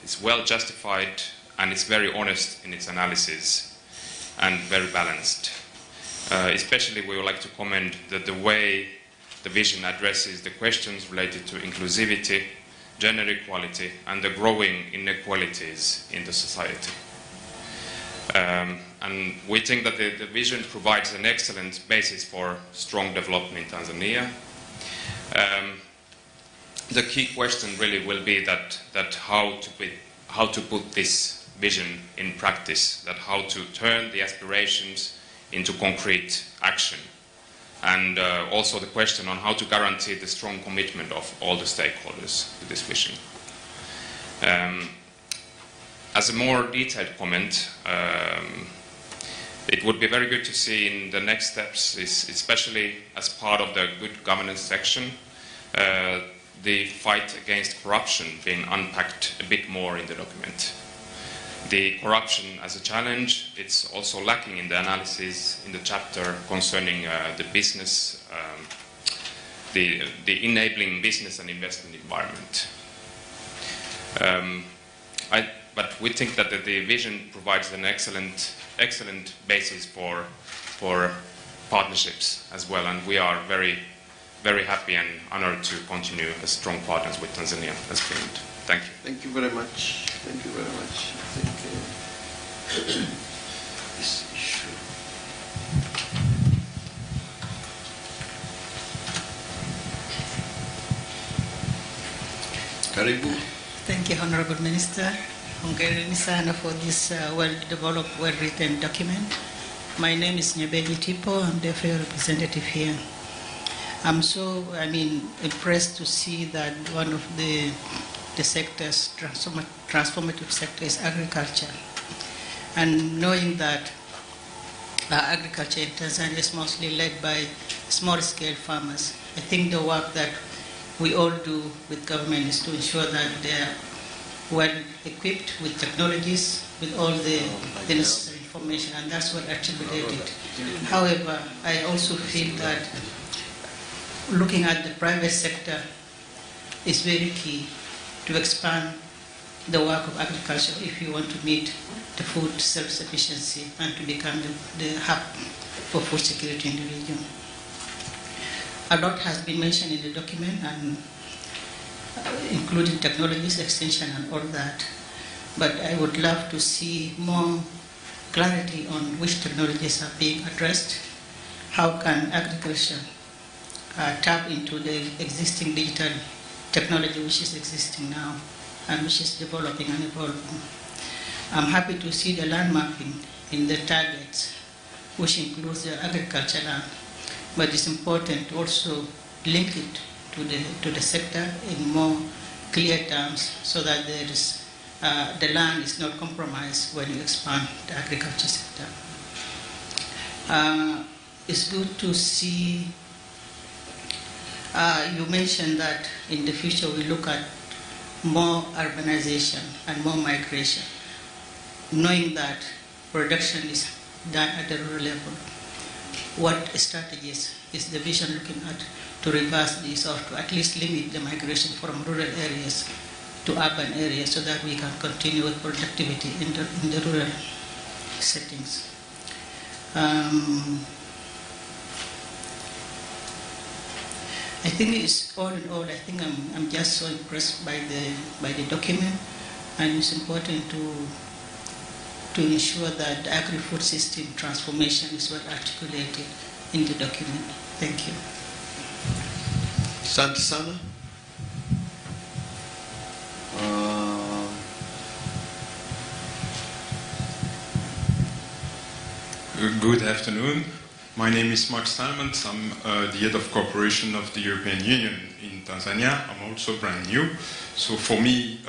it's well justified, and it's very honest in its analysis and very balanced. Especially we would like to commend the way the vision addresses the questions related to inclusivity, gender equality, and the growing inequalities in the society. And we think that the vision provides an excellent basis for strong development in Tanzania. The key question really will be that how to put this vision in practice, that how to turn the aspirations into concrete action. And also the question on how to guarantee the strong commitment of all the stakeholders to this vision. As a more detailed comment, it would be very good to see in the next steps, especially as part of the good governance section, the fight against corruption being unpacked a bit more in the document. the corruption as a challenge. It's also lacking in the analysis in the chapter concerning the business, the enabling business and investment environment. But we think that the vision provides an excellent basis for partnerships as well, and we are very, very happy and honored to continue as strong partners with Tanzania as Finland. Thank you. Thank you very much. Thank you very much. I think this issue. Karibu. Thank you, Honorable Minister. Congratulations for this well-developed, well-written document. My name is Nyebeji Tipo. I'm the FAO representative here. I'm so, impressed to see that one of the sectors, transformative sector, is agriculture. And knowing that agriculture in Tanzania is mostly led by small-scale farmers, I think the work that we all do with government is to ensure that they're well equipped with technologies, with all the necessary information, and that's what actually did it. However, I also feel that looking at the private sector is very key to expand the work of agriculture if you want to meet the food self-sufficiency and to become the hub for food security in the region. A lot has been mentioned in the document, and including technologies, extension, and all that. But I would love to see more clarity on which technologies are being addressed. How can agriculture tap into the existing digital technology which is existing now and which is developing and evolving. I'm happy to see the land mapping in the targets, which includes the agriculture land, but it's important to also link it to the sector in more clear terms so that there is, the land is not compromised when you expand the agriculture sector. It's good to see. You mentioned that in the future we look at more urbanization and more migration, knowing that production is done at the rural level. What strategies is the vision looking at to reverse this or to at least limit the migration from rural areas to urban areas so that we can continue with productivity in the rural settings? I think it's all in all. I think I'm just so impressed by the document, and it's important to ensure that the agri-food system transformation is well articulated in the document. Thank you. Asante sana. Good afternoon. My name is Mark Stalmans. I'm the head of cooperation of the European Union in Tanzania. I'm also brand new. So for me,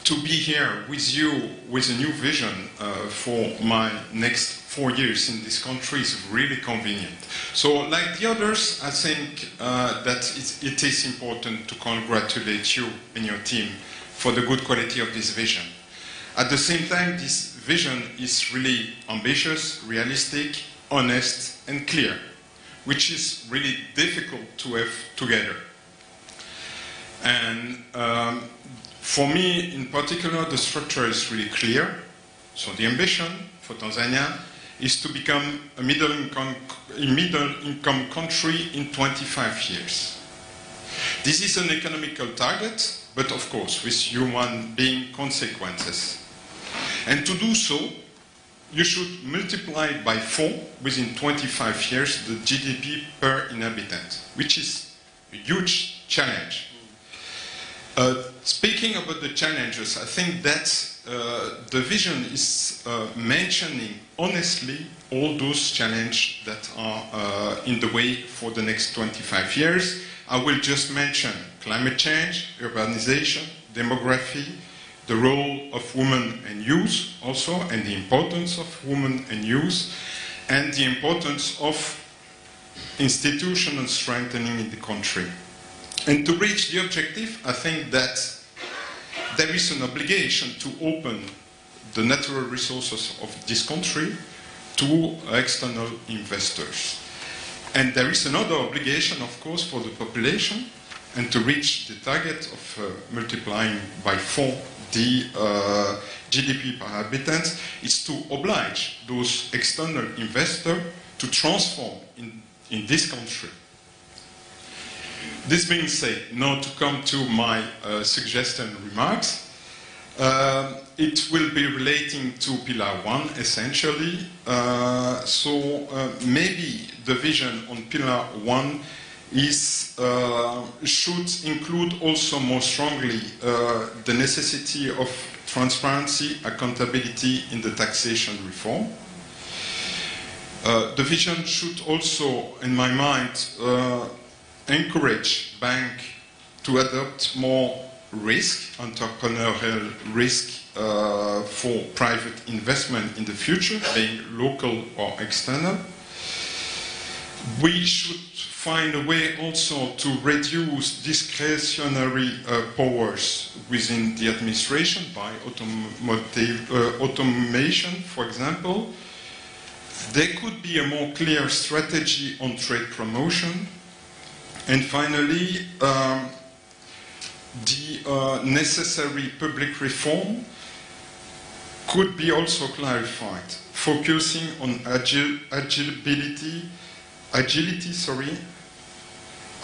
to be here with you with a new vision for my next 4 years in this country is really convenient. So like the others, I think that it is important to congratulate you and your team for the good quality of this vision. At the same time, this vision is really ambitious, realistic, honest and clear, which is really difficult to have together. And for me, in particular, the structure is really clear. So the ambition for Tanzania is to become a middle-income country in 25 years. This is an economical target, but of course, with human being consequences. And to do so, you should multiply by 4 within 25 years the GDP per inhabitant, which is a huge challenge. Speaking about the challenges, I think that the vision is mentioning honestly all those challenges that are in the way for the next 25 years. I will just mention climate change, urbanization, demography, the role of women and youth also, and the importance of women and youth, and the importance of institutional strengthening in the country. And to reach the objective, I think that there is an obligation to open the natural resources of this country to external investors. And there is another obligation, of course, for the population, and to reach the target of multiplying by 4 the GDP per habitant, is to oblige those external investors to transform in this country. This being said, now to come to my suggestion remarks, it will be relating to Pillar 1 essentially. Maybe the vision on Pillar 1 is, should include also more strongly the necessity of transparency, accountability in the taxation reform. The vision should also, in my mind, encourage banks to adopt more risk, entrepreneurial risk for private investment in the future, being local or external. We should find a way also to reduce discretionary powers within the administration by automation, for example. There could be a more clear strategy on trade promotion. And finally, the necessary public reform could be also clarified, focusing on agility,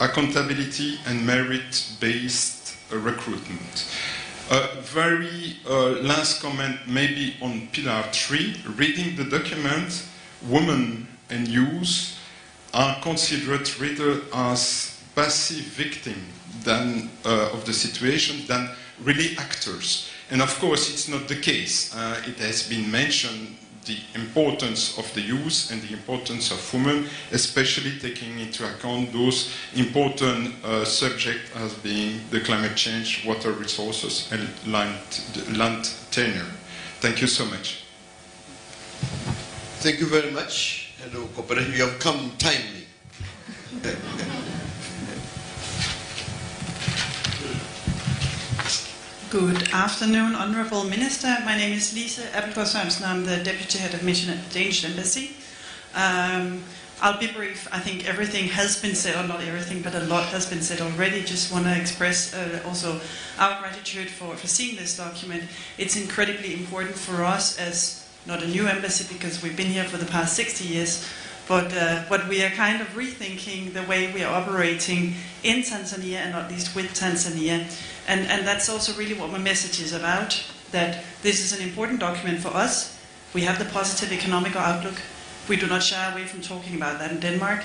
accountability, and merit-based recruitment. Very last comment maybe on Pillar 3. Reading the document, women and youth are considered rather as passive victims than of the situation than really actors. And of course, it's not the case. It has been mentioned the importance of the youth and the importance of women, especially taking into account those important subjects as being the climate change, water resources, and land tenure. Thank you so much. Thank you very much. Hello, cooperation. You have come timely. Good afternoon, Honourable Minister. My name is Lise Appelgaard-Sørensen. I'm the Deputy Head of Mission at the Danish Embassy. I'll be brief. I think everything has been said, or not everything, but a lot has been said already. Just want to express also our gratitude for seeing this document. It's incredibly important for us as not a new embassy because we've been here for the past 60 years, but we are kind of rethinking the way we are operating in Tanzania and not least with Tanzania. And that's also really what my message is about, that this is an important document for us. We have the positive economic outlook. We do not shy away from talking about that in Denmark.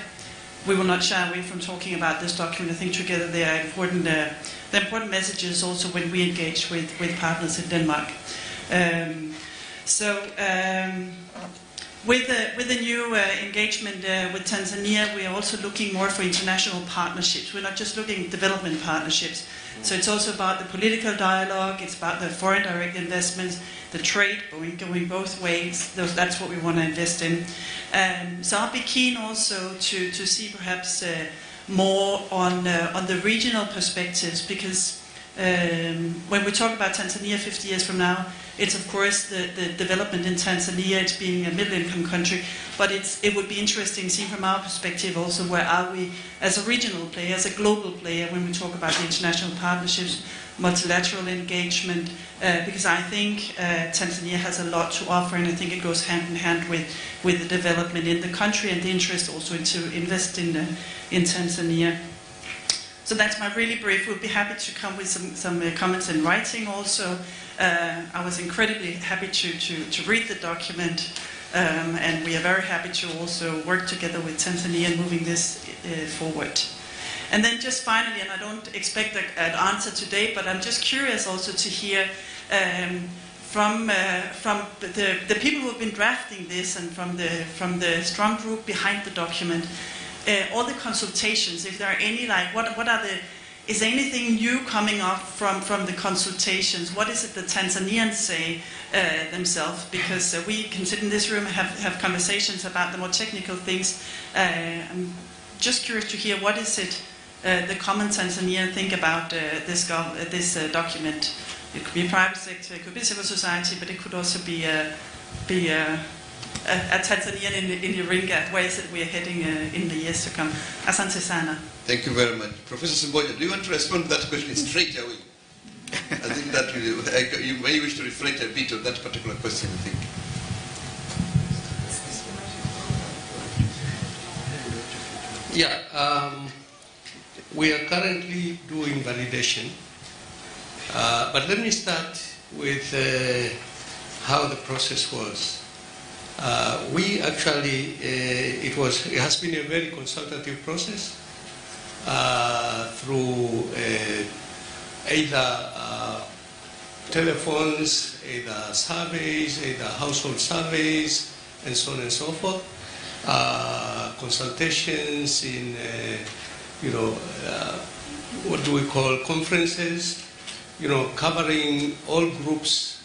We will not shy away from talking about this document. I think together they are important, the important messages also when we engage with partners in Denmark. With the new engagement with Tanzania, we are also looking more for international partnerships. We're not just looking at development partnerships. So it's also about the political dialogue, it's about the foreign direct investments, the trade going both ways. That's what we want to invest in. So I'll be keen also to see perhaps more on the regional perspectives, because when we talk about Tanzania 50 years from now, it's of course the development in Tanzania, it's being a middle-income country, but it would be interesting, seen from our perspective also, where are we as a regional player, as a global player, when we talk about the international partnerships, multilateral engagement, because I think Tanzania has a lot to offer, and I think it goes hand in hand with the development in the country and the interest also to invest in Tanzania. So that's my really brief. We'll be happy to come with some comments in writing also. I was incredibly happy to read the document, and we are very happy to also work together with Tanzania in moving this forward. And then just finally, and I don't expect an answer today, but I'm just curious also to hear from the people who have been drafting this and from the strong group behind the document, all the consultations, if there are any, like what are the, is there anything new coming up from the consultations? What is it the Tanzanians say themselves? Because we can sit in this room and have conversations about the more technical things. I'm just curious to hear what is it the common Tanzanian think about this document. It could be private sector, it could be civil society, but it could also be a Tanzanian in Iringa. Where is it we are heading in the years to come? Asante sana. Thank you very much. Professor Simboja, do you want to respond to that question straight away? I think that you may wish to reflect a bit on that particular question, I think. Yeah, we are currently doing validation, but let me start with how the process was. We actually, it has been a very consultative process through either telephones, either surveys, either household surveys, and so on and so forth. Consultations in, what do we call conferences, covering all groups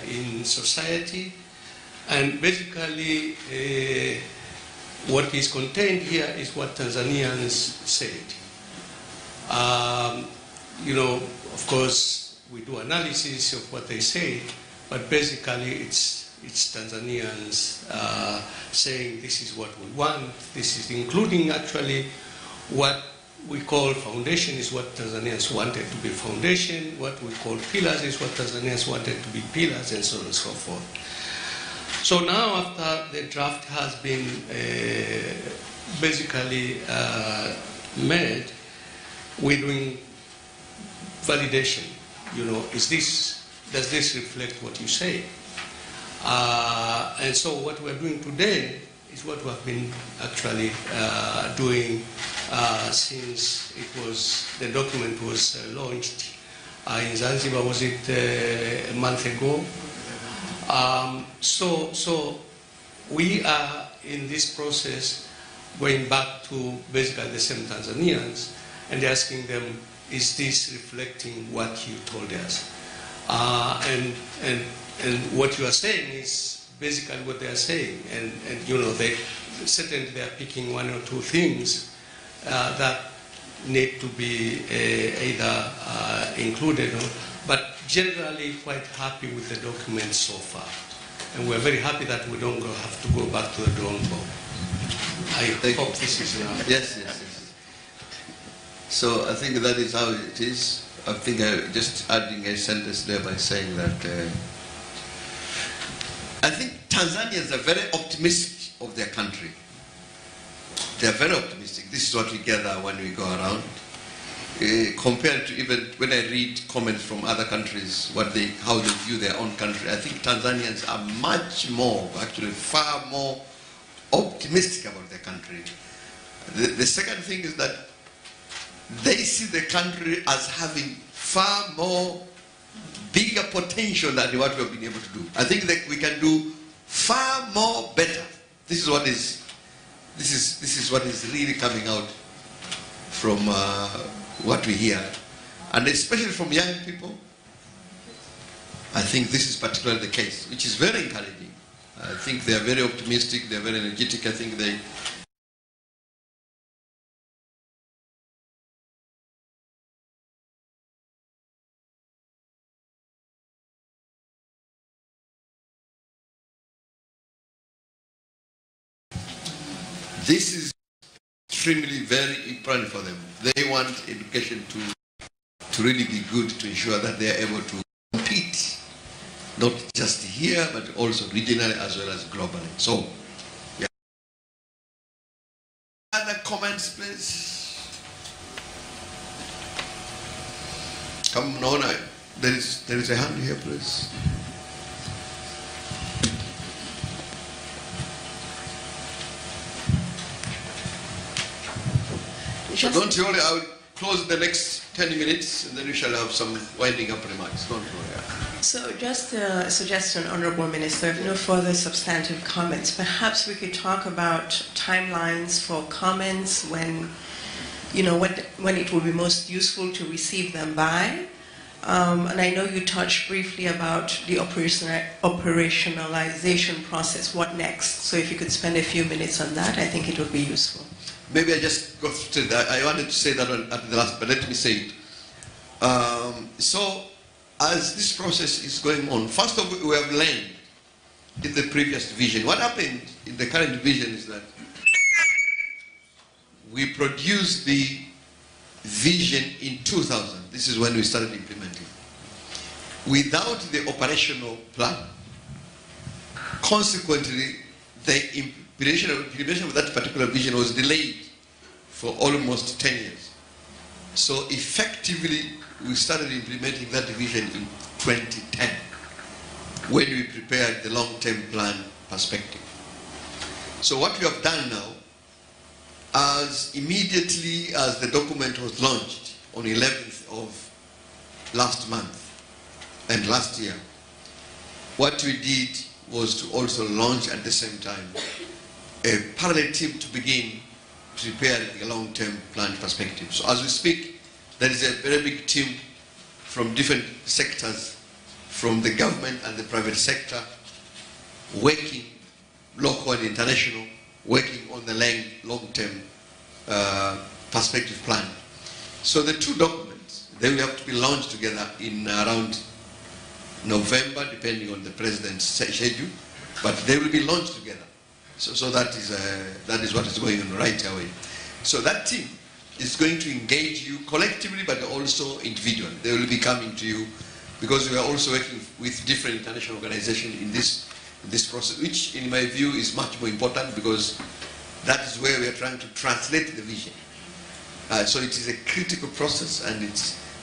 in society. And basically, what is contained here is what Tanzanians said. Of course, we do analysis of what they say, but basically it's Tanzanians saying this is what we want. This is including actually what we call foundation is what Tanzanians wanted to be foundation. What we call pillars is what Tanzanians wanted to be pillars, and so on and so forth. So now after the draft has been basically made, we're doing validation. Does this reflect what you say? And so what we're doing today is what we have been actually doing since the document was launched in Zanzibar. Was it a month ago? So we are in this process going back to basically the same Tanzanians and asking them, is this reflecting what you told us? And what you are saying is basically what they are saying. And they certainly they are picking one or two things that need to be either included, but generally quite happy with the document so far. And we're very happy that we don't have to go back to the drawing board. I hope this is enough. Yes. So I think that is how it is. I think just adding a sentence there by saying that I think Tanzanians are very optimistic of their country. They are very optimistic. This is what we gather when we go around. Compared to even when I read comments from other countries, how they view their own country, I think Tanzanians are much more, actually far more optimistic about their country. The second thing is that they see the country as having far more bigger potential than what we have been able to do. I think that we can do far more better. This is what is really coming out from what we hear, and especially from young people. I think this is particularly the case, which is very encouraging. I think they are very optimistic, they are very energetic. I think they This is extremely very important for them. They want education to really be good, to ensure that they are able to compete, not just here, but also regionally as well as globally. So, yeah. Other comments, please? Come on, there is a hand here, please. So don't worry, I will close the next 10 minutes and then we shall have some winding up remarks. Don't worry. So just a suggestion, Honorable Minister, if no further substantive comments, perhaps we could talk about timelines for comments when it will be most useful to receive them by, And I know you touched briefly about the operationalization process. What next? So if you could spend a few minutes on that, I think it would be useful. Maybe I just go through that. I wanted to say that at the last, but let me say it. So as this process is going on, first of all, we have learned in the previous vision. What happened in the current vision is that we produced the vision in 2000. This is when we started implementing. Without the operational plan, consequently, the implementation of that particular vision was delayed for almost 10 years. So effectively, we started implementing that vision in 2010, when we prepared the long-term plan perspective. So what we have done now, as immediately as the document was launched on 11th of last month and last year, what we did was to also launch at the same time a parallel team to begin preparing the long-term plan perspective. So as we speak, there is a very big team from different sectors, from the government and the private sector, working, local and international, working on the long-term perspective plan. So the two documents, they will have to be launched together in around November, depending on the president's schedule, but they will be launched together. So that is what is going on right away. So that team is going to engage you collectively, but also individually. They will be coming to you because we are also working with different international organizations in this process, which in my view is much more important because that is where we are trying to translate the vision. So it is a critical process, and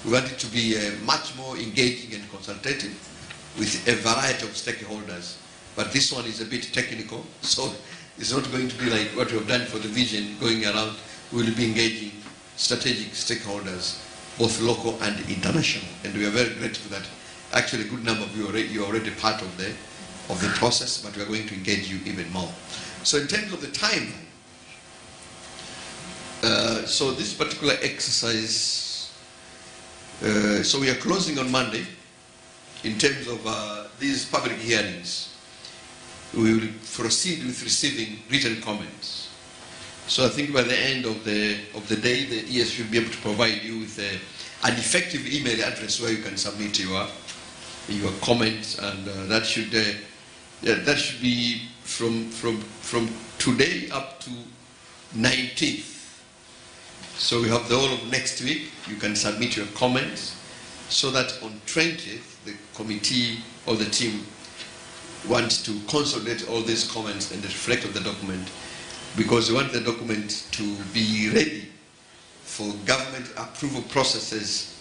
we want it to be much more engaging and consultative with a variety of stakeholders. But this one is a bit technical, so it's not going to be like what we have done for the vision going around. We will be engaging strategic stakeholders, both local and international. And we are very grateful that actually a good number of you are already part of the process, but we are going to engage you even more. So in terms of the timeline, so this particular exercise, so we are closing on Monday in terms of these public hearings. We will proceed with receiving written comments. So I think by the end of the day, the ES should be able to provide you with an effective email address where you can submit your comments, and that should be from today up to 19th. So we have the whole of next week. You can submit your comments so that on 20th, the committee or the team wants to consolidate all these comments and reflect on the document, because we want the document to be ready for government approval processes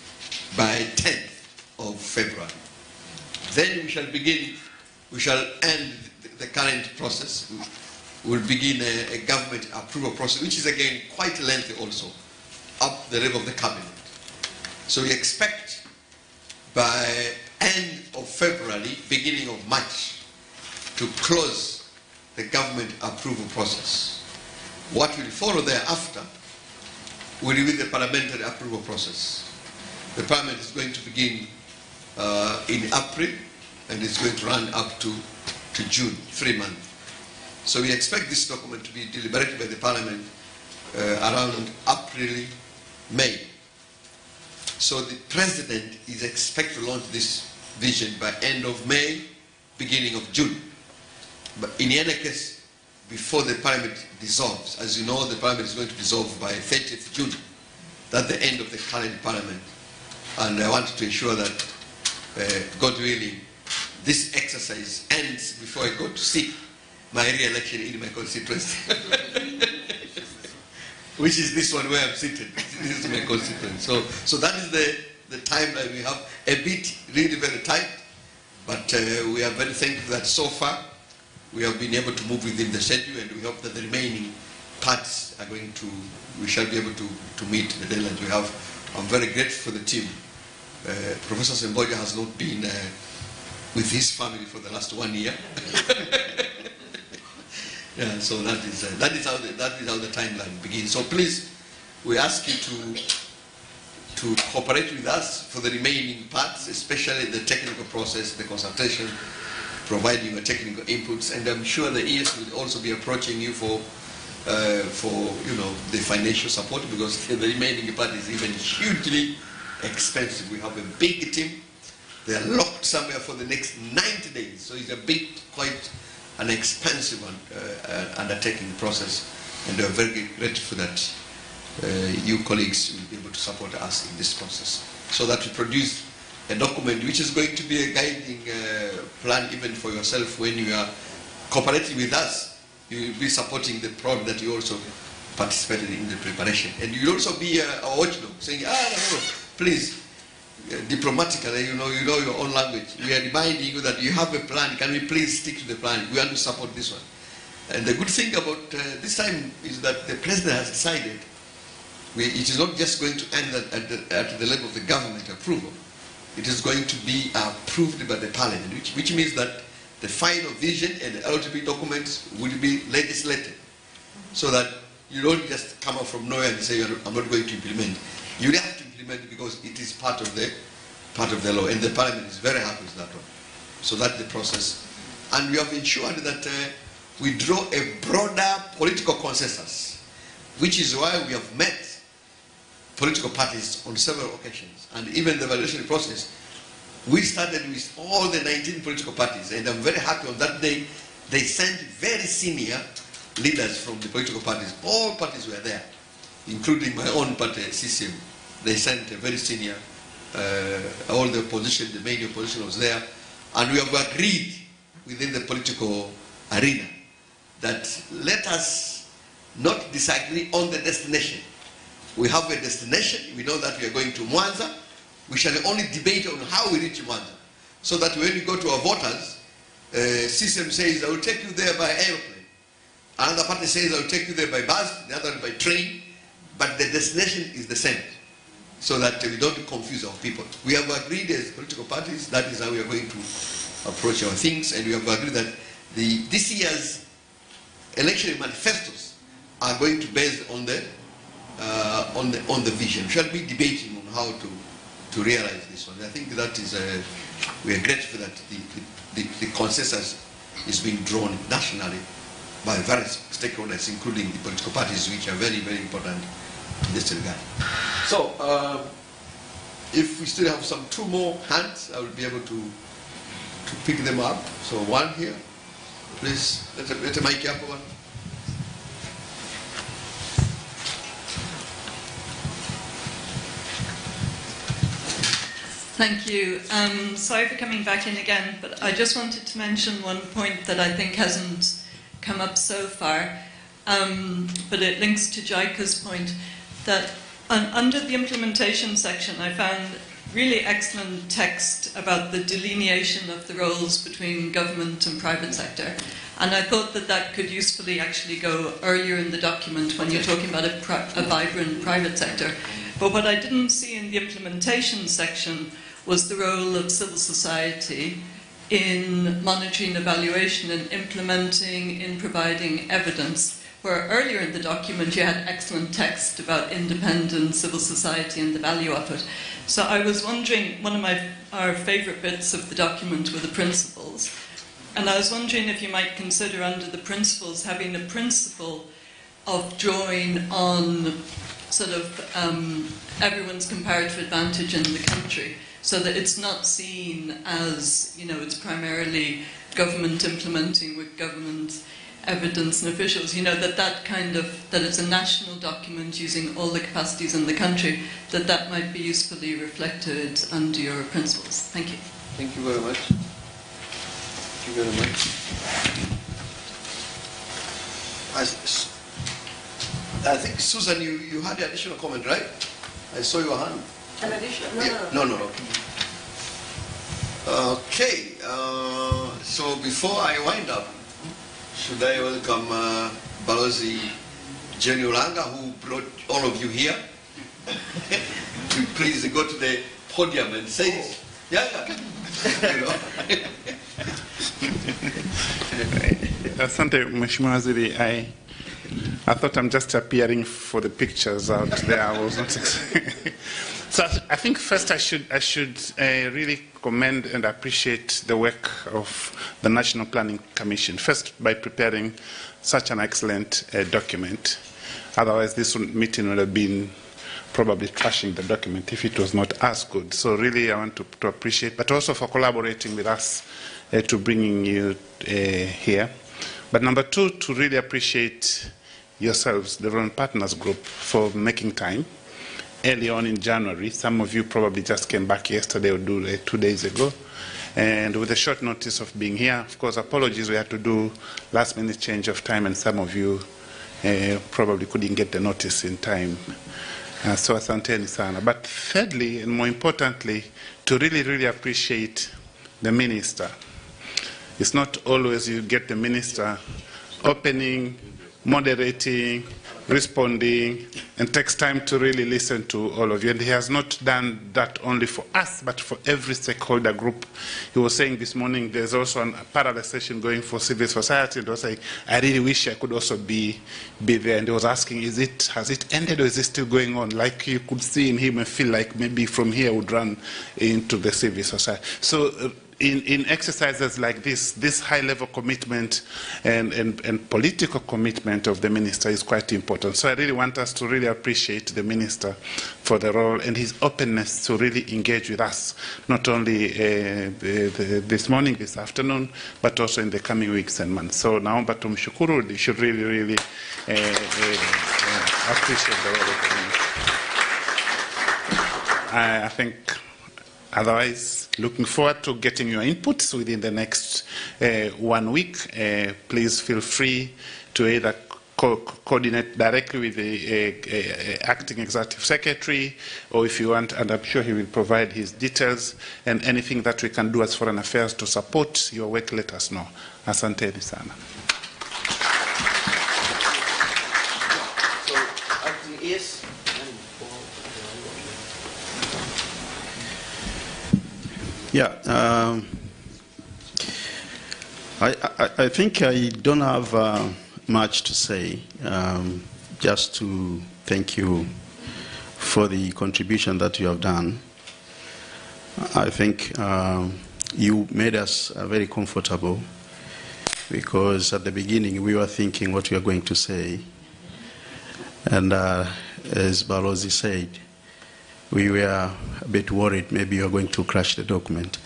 by 10th of February. Then we shall end the current process. We'll begin a government approval process, which is again quite lengthy also, up the level of the cabinet. So we expect by end of February, beginning of March, to close the government approval process. What will follow thereafter will be the parliamentary approval process. The parliament is going to begin in April, and it's going to run up to June, 3 months. So we expect this document to be deliberated by the parliament around April, May. So the president is expected to launch this vision by end of May, beginning of June. But in any case, before the parliament dissolves, as you know, the parliament is going to dissolve by 30th June. That's the end of the current parliament. And I want to ensure that, God willing, this exercise ends before I go to seek my re-election in my constituency. Which is this one where I'm seated. This is my constituency. So that is the timeline we have. A bit really very tight, but we are very thankful that so far we have been able to move within the schedule, and we hope that the remaining parts are we shall be able to meet the deadlines we have. I'm very grateful for the team. Professor Semboja has not been with his family for the last 1 year. Yeah, so that is how the timeline begins. So please, we ask you to cooperate with us for the remaining parts, especially the technical process, the consultation, providing your technical inputs, and I'm sure the ES will also be approaching you for the financial support, because the remaining part is even hugely expensive. We have a big team. They are locked somewhere for the next 90 days, so it's a big, quite an expensive undertaking process, and we are very grateful that you colleagues will be able to support us in this process, so that we produce a document which is going to be a guiding plan even for yourself when you are cooperating with us. You will be supporting the program that you also participated in the preparation, and you will also be a watchdog, saying, no, please, diplomatically, you know your own language. We are reminding you that you have a plan. Can we please stick to the plan? We want to support this one. And the good thing about this time is that the president has decided it is not just going to end at the level of the government approval. It is going to be approved by the parliament, which means that the final vision and the LTP documents will be legislated, so that you don't just come out from nowhere and say, I'm not going to implement. You have to implement it because it is part of the law, and the parliament is very happy with that one. So that's the process. And we have ensured that we draw a broader political consensus, which is why we have met political parties on several occasions. And even the evaluation process, we started with all the 19 political parties, and I'm very happy on that day they sent very senior leaders from the political parties. All parties were there, including my own party, CCM. They sent a very senior, all the opposition, the main opposition was there, and we have agreed within the political arena that let us not disagree on the destination. We have a destination, we know that we are going to Mwanza, we shall only debate on how we reach Mwanza. So that when we go to our voters, CCM says, I will take you there by airplane. Another party says, I will take you there by bus, the other by train, but the destination is the same, so that we don't confuse our people. We have agreed as political parties, that is how we are going to approach our things, and we have agreed that this year's election manifestos are going to be based on the vision. We shall be debating on how to realize this one. I think that is, we are grateful that the consensus is being drawn nationally by various stakeholders, including the political parties, which are very, very important in this regard. So, if we still have some 2 more hands, I will be able to pick them up. So one here, please, let the mic up one. Thank you. Sorry for coming back in again, but I just wanted to mention one point that I think hasn't come up so far, but it links to Jaika's point, that under the implementation section I found really excellent text about the delineation of the roles between government and private sector. And I thought that could usefully actually go earlier in the document when you're talking about a vibrant private sector. But what I didn't see in the implementation section was the role of civil society in monitoring, evaluation and implementing, in providing evidence, where earlier in the document you had excellent text about independent civil society and the value of it. So I was wondering, one of our favourite bits of the document were the principles, and I was wondering if you might consider under the principles having a principle of drawing on sort of everyone's comparative advantage in the country, so that it's not seen as, it's primarily government implementing with government evidence and officials, that it's a national document using all the capacities in the country, that might be usefully reflected under your principles. Thank you. Thank you very much. Thank you very much. I think, Susan, you had the additional comment, right? I saw your hand. An additional? No. Okay. So before I wind up, should I welcome Balozi Jenny Olanga, who brought all of you here, to please go to the podium and say, Asante, Mheshimiwa Waziri. I thought I'm just appearing for the pictures out there. I was not. So I think first I should really commend and appreciate the work of the National Planning Commission, first by preparing such an excellent document. Otherwise, this meeting would have been probably trashing the document if it was not as good. So really I want to appreciate, but also for collaborating with us to bringing you here. But number two, to really appreciate yourselves, the Rowan Partners Group, for making time. Early on in January, some of you probably just came back yesterday or 2 days ago. And with a short notice of being here, of course, apologies, we had to do last minute change of time, and some of you probably couldn't get the notice in time. So asanteni sana. But thirdly, and more importantly, to really, really appreciate the minister. It's not always you get the minister opening, moderating, responding, and takes time to really listen to all of you. And he has not done that only for us, but for every stakeholder group. He was saying this morning there's also a parallel session going for civil society, and he was saying, I really wish I could also be there. And he was asking, has it ended or is it still going on? Like you could see in him and feel like maybe from here would run into the civil society. So in exercises like this high-level commitment and political commitment of the minister is quite important. So I really want us to really appreciate the minister for the role and his openness to really engage with us, not only this morning, this afternoon, but also in the coming weeks and months. So now, but tumshukuru, you should really, really appreciate the role of the minister. I think, otherwise, looking forward to getting your inputs within the next 1 week. Please feel free to either coordinate directly with the acting executive secretary, or if you want, and I'm sure he will provide his details, and anything that we can do as foreign affairs to support your work, let us know. Asante sana. So, acting is. Yeah, I think I don't have much to say, just to thank you for the contribution that you have done. I think you made us very comfortable, because at the beginning we were thinking what we are going to say, and as Balozi said, we were a bit worried maybe you are going to crash the document.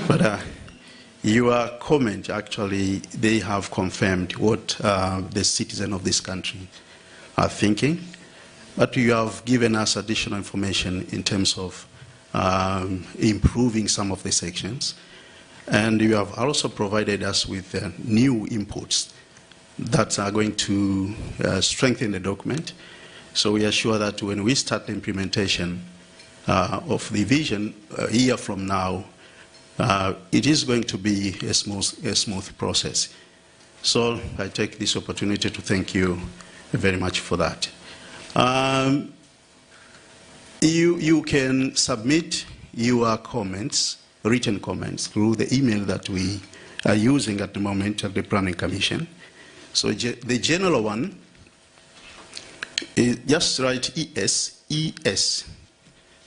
But your comment, actually, they have confirmed what the citizens of this country are thinking. But you have given us additional information in terms of improving some of the sections. And you have also provided us with new inputs that are going to strengthen the document. So we are sure that when we start the implementation of the vision a year from now, it is going to be a smooth process. So I take this opportunity to thank you very much for that. You can submit your comments, written comments, through the email that we are using at the moment at the Planning Commission. So the general one is just write ES,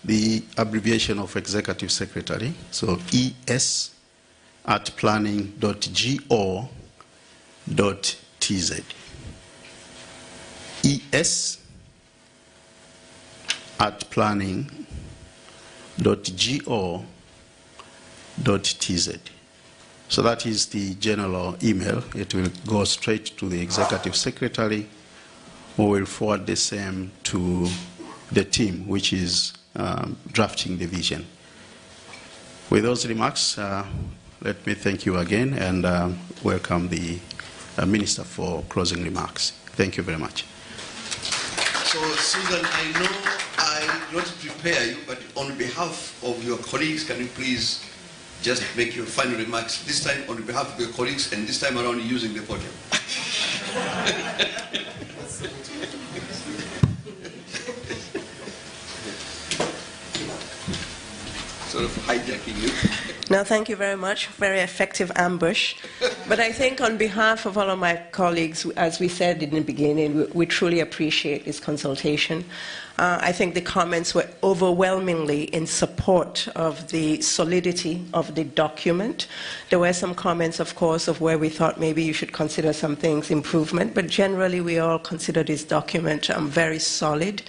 the abbreviation of Executive Secretary. So es@planning.go.tz. es@planning.go.tz. So that is the general email. It will go straight to the Executive Secretary, who will forward the same to the team, which is drafting the vision. With those remarks, let me thank you again and welcome the Minister for closing remarks. Thank you very much. So, Susan, I know I did not prepare you, but on behalf of your colleagues, can you please just make your final remarks, this time on behalf of your colleagues, and this time around using the podium. Sort of hijacking you. No, thank you very much. Very effective ambush. But I think on behalf of all of my colleagues, as we said in the beginning, we truly appreciate this consultation. I think the comments were overwhelmingly in support of the solidity of the document. There were some comments, of course, of where we thought maybe you should consider some things improvement, but generally we all consider this document very solid.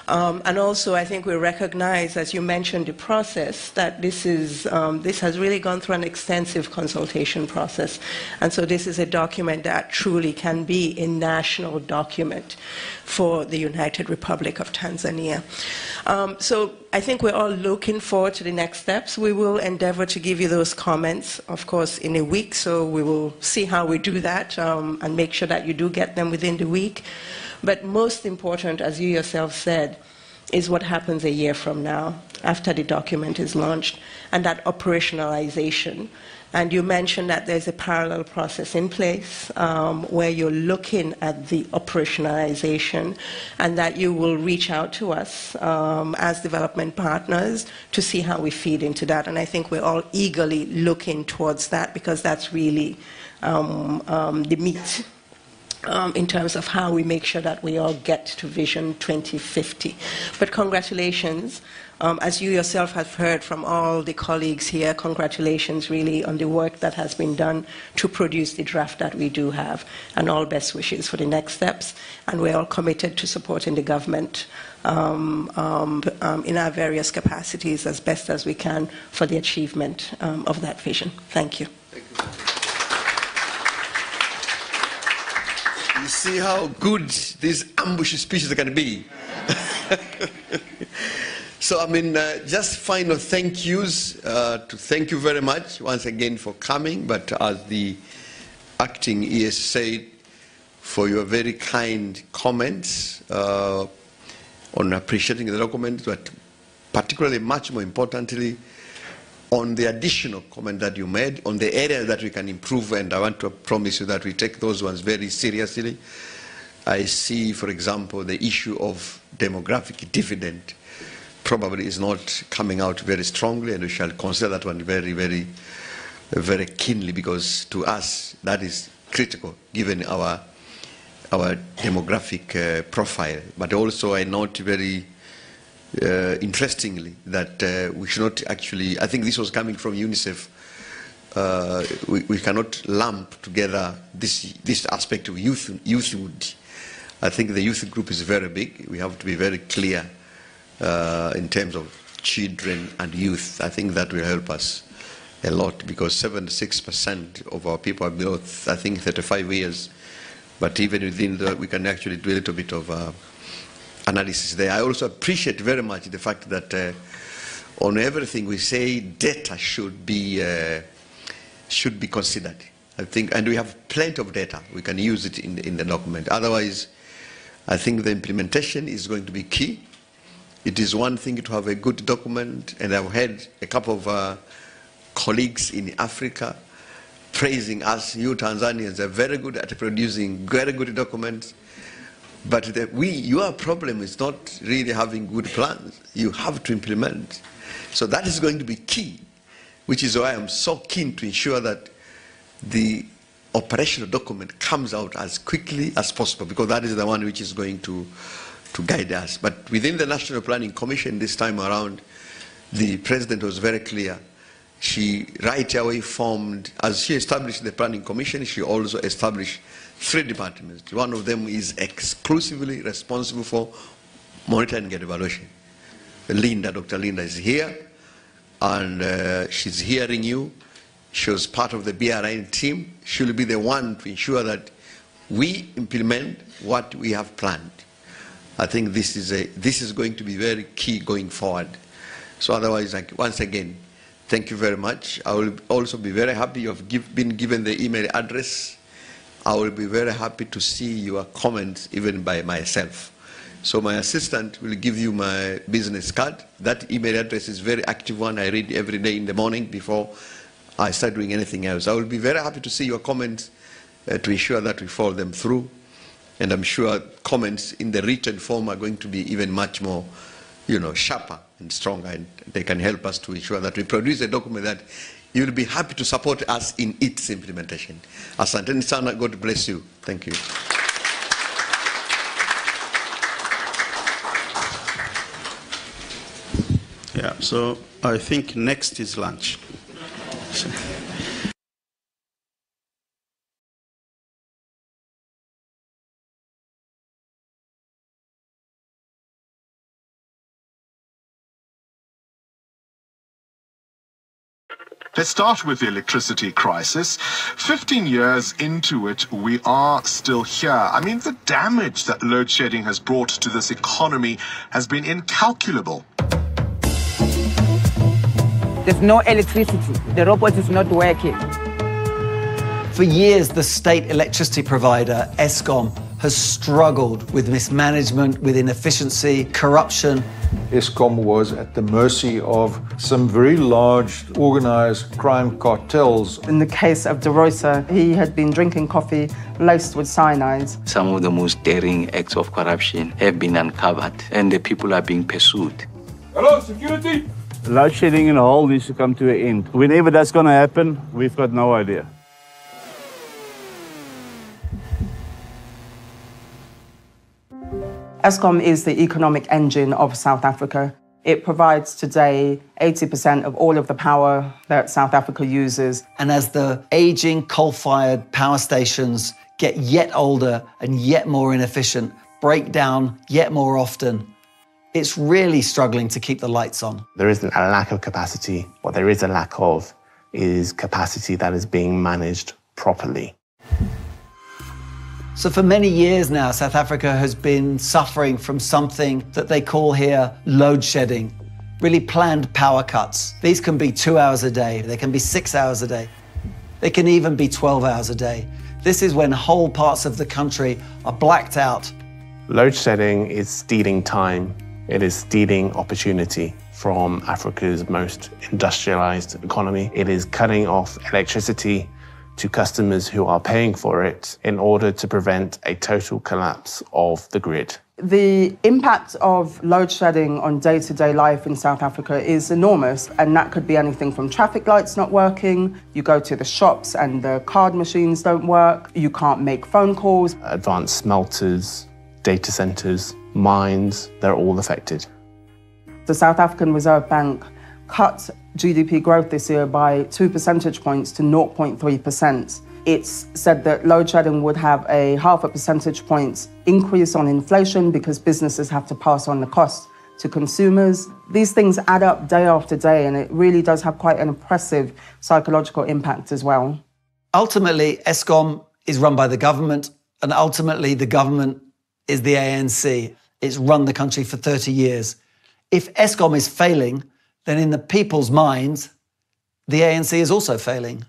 And also, I think we recognize, as you mentioned, the process, that this has really gone through an extensive consultation process. And so this is a document that truly can be a national document for the United Republic of Tanzania. So I think we're all looking forward to the next steps. We will endeavor to give you those comments, of course, in a week. So we will see how we do that and make sure that you do get them within the week. But most important, as you yourself said, is what happens a year from now, after the document is launched, and that operationalization. And you mentioned that there's a parallel process in place where you're looking at the operationalization, and that you will reach out to us as development partners to see how we feed into that. And I think we're all eagerly looking towards that, because that's really the meat in terms of how we make sure that we all get to Vision 2050. But congratulations. As you yourself have heard from all the colleagues here, congratulations really on the work that has been done to produce the draft that we do have, and all best wishes for the next steps. And we're all committed to supporting the government in our various capacities as best as we can for the achievement of that vision. Thank you. Thank you. You see how good these ambush speeches can be. So, I mean, just final thank yous to thank you very much once again for coming, but as the acting ES said, for your very kind comments on appreciating the document, but particularly much more importantly, on the additional comment that you made, on the areas that we can improve, and I want to promise you that we take those ones very seriously. I see, for example, the issue of demographic dividend probably is not coming out very strongly, and we shall consider that one very, very, very keenly, because to us that is critical given our demographic profile. But also I note very interestingly that we should not actually, I think this was coming from UNICEF, we cannot lump together this aspect of youthhood. I think the youth group is very big. We have to be very clear in terms of children and youth. I think that will help us a lot, because 76% of our people are below, I think, 35 years. But even within that, we can actually do a little bit of analysis there. I also appreciate very much the fact that on everything we say, data should be considered. I think, and we have plenty of data. We can use it in the document. Otherwise, I think the implementation is going to be key. It is one thing to have a good document, and I've had a couple of colleagues in Africa praising us. You Tanzanians are very good at producing very good documents. But your problem is not really having good plans. You have to implement. So that is going to be key, which is why I'm so keen to ensure that the operational document comes out as quickly as possible, because that is the one which is going to guide us. But within the National Planning Commission this time around, the President was very clear. She right away formed, as she established the Planning Commission, she also established 3 departments. One of them is exclusively responsible for monitoring and evaluation. Dr. Linda is here, and she's hearing you. She was part of the BRN team. She'll be the one to ensure that we implement what we have planned. I think this is going to be very key going forward. So otherwise, once again, thank you very much. I will also be very happy you have been given the email address. I will be very happy to see your comments even by myself. So my assistant will give you my business card. That email address is a very active one. I read every day in the morning before I start doing anything else. I will be very happy to see your comments to ensure that we follow them through. And I'm sure comments in the written form are going to be even much more, sharper and stronger, and they can help us to ensure that we produce a document that you will be happy to support us in its implementation. Asanteni sana, God bless you. Thank you. Yeah, so I think next is lunch. Let's start with the electricity crisis. 15 years into it, we are still here. I mean, the damage that load shedding has brought to this economy has been incalculable. There's no electricity. The robot is not working. For years, the state electricity provider, Eskom, has struggled with mismanagement, with inefficiency, corruption. Eskom was at the mercy of some very large organized crime cartels. In the case of De Rosa, he had been drinking coffee laced with cyanide. Some of the most daring acts of corruption have been uncovered and the people are being pursued. Hello, security! Load shedding in a whole needs to come to an end. Whenever that's going to happen, we've got no idea. Eskom is the economic engine of South Africa. It provides today 80% of all of the power that South Africa uses. And as the aging coal-fired power stations get yet older and yet more inefficient, break down yet more often, it's really struggling to keep the lights on. There isn't a lack of capacity. What there is a lack of is capacity that is being managed properly. So for many years now, South Africa has been suffering from something that they call here load shedding, really planned power cuts. These can be 2 hours a day, they can be 6 hours a day, they can even be 12 hours a day. This is when whole parts of the country are blacked out. Load shedding is stealing time. It is stealing opportunity from Africa's most industrialized economy. It is cutting off electricity to customers who are paying for it in order to prevent a total collapse of the grid. The impact of load shedding on day-to-day life in South Africa is enormous, and that could be anything from traffic lights not working, you go to the shops and the card machines don't work, you can't make phone calls. Advanced smelters, data centers, mines, they're all affected. The South African Reserve Bank cut GDP growth this year by 2 percentage points to 0.3%. It's said that load shedding would have a 0.5 percentage points increase on inflation because businesses have to pass on the cost to consumers. These things add up day after day, and it really does have quite an impressive psychological impact as well. Ultimately, Eskom is run by the government, and ultimately the government is the ANC. It's run the country for 30 years. If Eskom is failing, then in the people's minds, the ANC is also failing.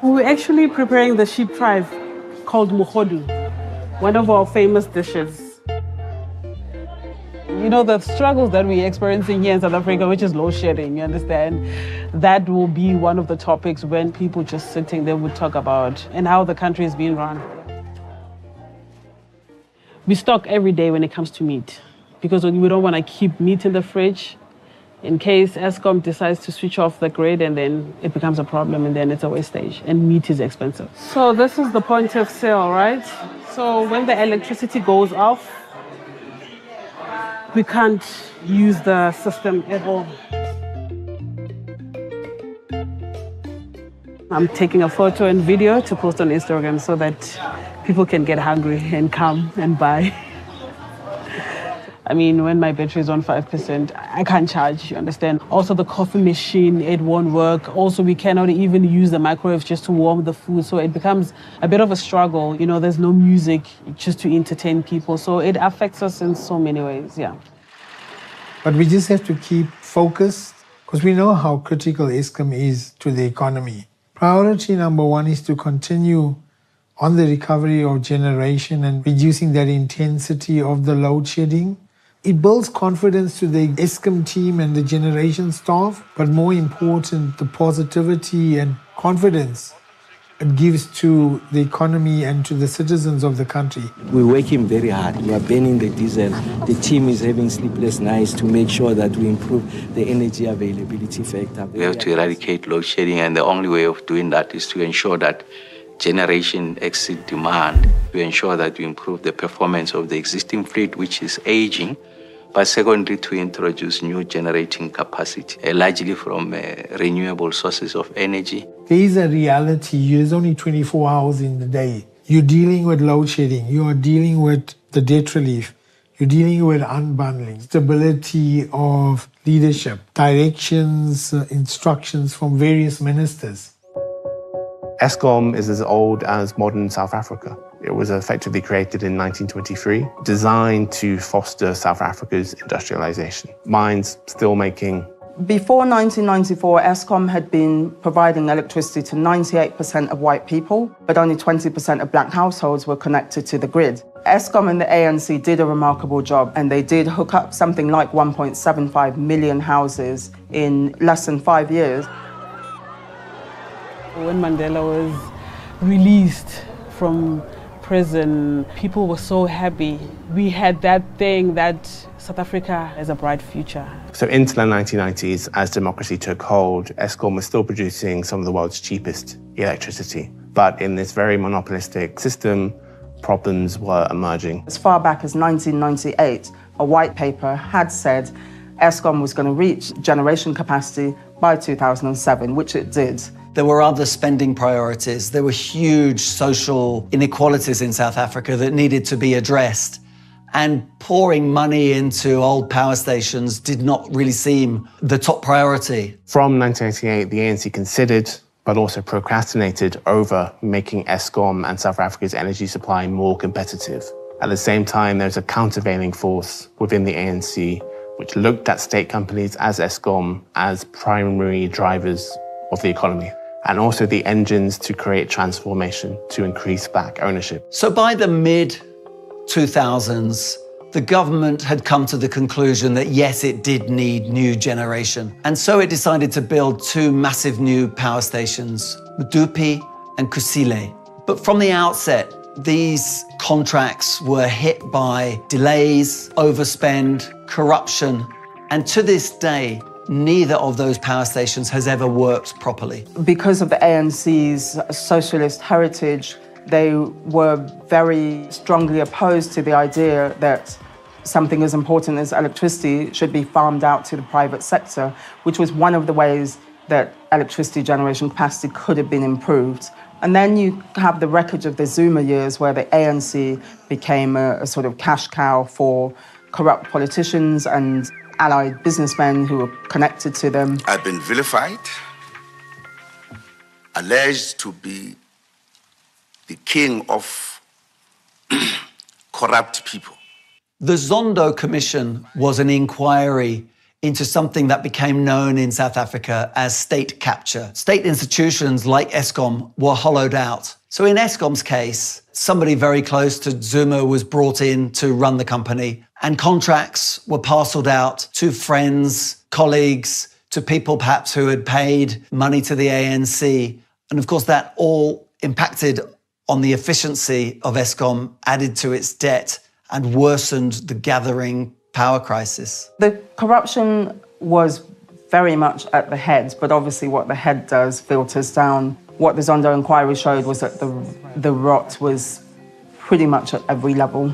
We're actually preparing the sheep tribe called muhodu, one of our famous dishes. You know, the struggles that we're experiencing here in South Africa, which is load shedding, you understand? That will be one of the topics when people just sitting there would talk about and how the country is being run. We stock every day when it comes to meat because we don't want to keep meat in the fridge in case Eskom decides to switch off the grid and then it becomes a problem and then it's a wastage and meat is expensive. So this is the point of sale, right? So when the electricity goes off, we can't use the system at all. I'm taking a photo and video to post on Instagram so that people can get hungry and come and buy. I mean, when my battery is on 5%, I can't charge, you understand? Also, the coffee machine, it won't work. Also, we cannot even use the microwave just to warm the food. So it becomes a bit of a struggle. You know, there's no music just to entertain people. So it affects us in so many ways, yeah. But we just have to keep focused because we know how critical Eskom is to the economy. Priority number one is to continue on the recovery of generation and reducing that intensity of the load shedding. It builds confidence to the Eskom team and the generation staff, but more important, the positivity and confidence it gives to the economy and to the citizens of the country. We're working very hard. We are burning the diesel. The team is having sleepless nights to make sure that we improve the energy availability factor. We have to eradicate load shedding, and the only way of doing that is to ensure that generation exceeds demand, to ensure that we improve the performance of the existing fleet, which is aging, but secondly, to introduce new generating capacity, largely from renewable sources of energy. There is a reality. There's only 24 hours in the day. You're dealing with load shedding. You are dealing with the debt relief. You're dealing with unbundling, stability of leadership, directions, instructions from various ministers. Eskom is as old as modern South Africa. It was effectively created in 1923, designed to foster South Africa's industrialization. Mines still making. Before 1994, Eskom had been providing electricity to 98% of white people, but only 20% of black households were connected to the grid. Eskom and the ANC did a remarkable job, and they did hook up something like 1.75 million houses in less than 5 years. When Mandela was released from prison, people were so happy. We had that thing that South Africa has a bright future. So into the 1990s, as democracy took hold, Eskom was still producing some of the world's cheapest electricity. But in this very monopolistic system, problems were emerging. As far back as 1998, a white paper had said Eskom was going to reach generation capacity by 2007, which it did. There were other spending priorities. There were huge social inequalities in South Africa that needed to be addressed. And pouring money into old power stations did not really seem the top priority. From 1988, the ANC considered, but also procrastinated over making Eskom and South Africa's energy supply more competitive. At the same time, there's a countervailing force within the ANC which looked at state companies as Eskom as primary drivers of the economy, and also the engines to create transformation, to increase black ownership. So by the mid-2000s, the government had come to the conclusion that yes, it did need new generation. And so it decided to build two massive new power stations, Medupi and Kusile. But from the outset, these contracts were hit by delays, overspend, corruption, and to this day, neither of those power stations has ever worked properly. Because of the ANC's socialist heritage, they were very strongly opposed to the idea that something as important as electricity should be farmed out to the private sector, which was one of the ways that electricity generation capacity could have been improved. And then you have the wreckage of the Zuma years, where the ANC became a sort of cash cow for corrupt politicians and allied businessmen who were connected to them. I've been vilified, alleged to be the king of corrupt people. The Zondo Commission was an inquiry into something that became known in South Africa as state capture. State institutions like Eskom were hollowed out. So in Eskom's case, somebody very close to Zuma was brought in to run the company, and contracts were parceled out to friends, colleagues, to people perhaps who had paid money to the ANC. And of course, that all impacted on the efficiency of Eskom, added to its debt, and worsened the gathering power crisis. The corruption was very much at the head, but obviously what the head does filters down. What the Zondo inquiry showed was that the rot was pretty much at every level.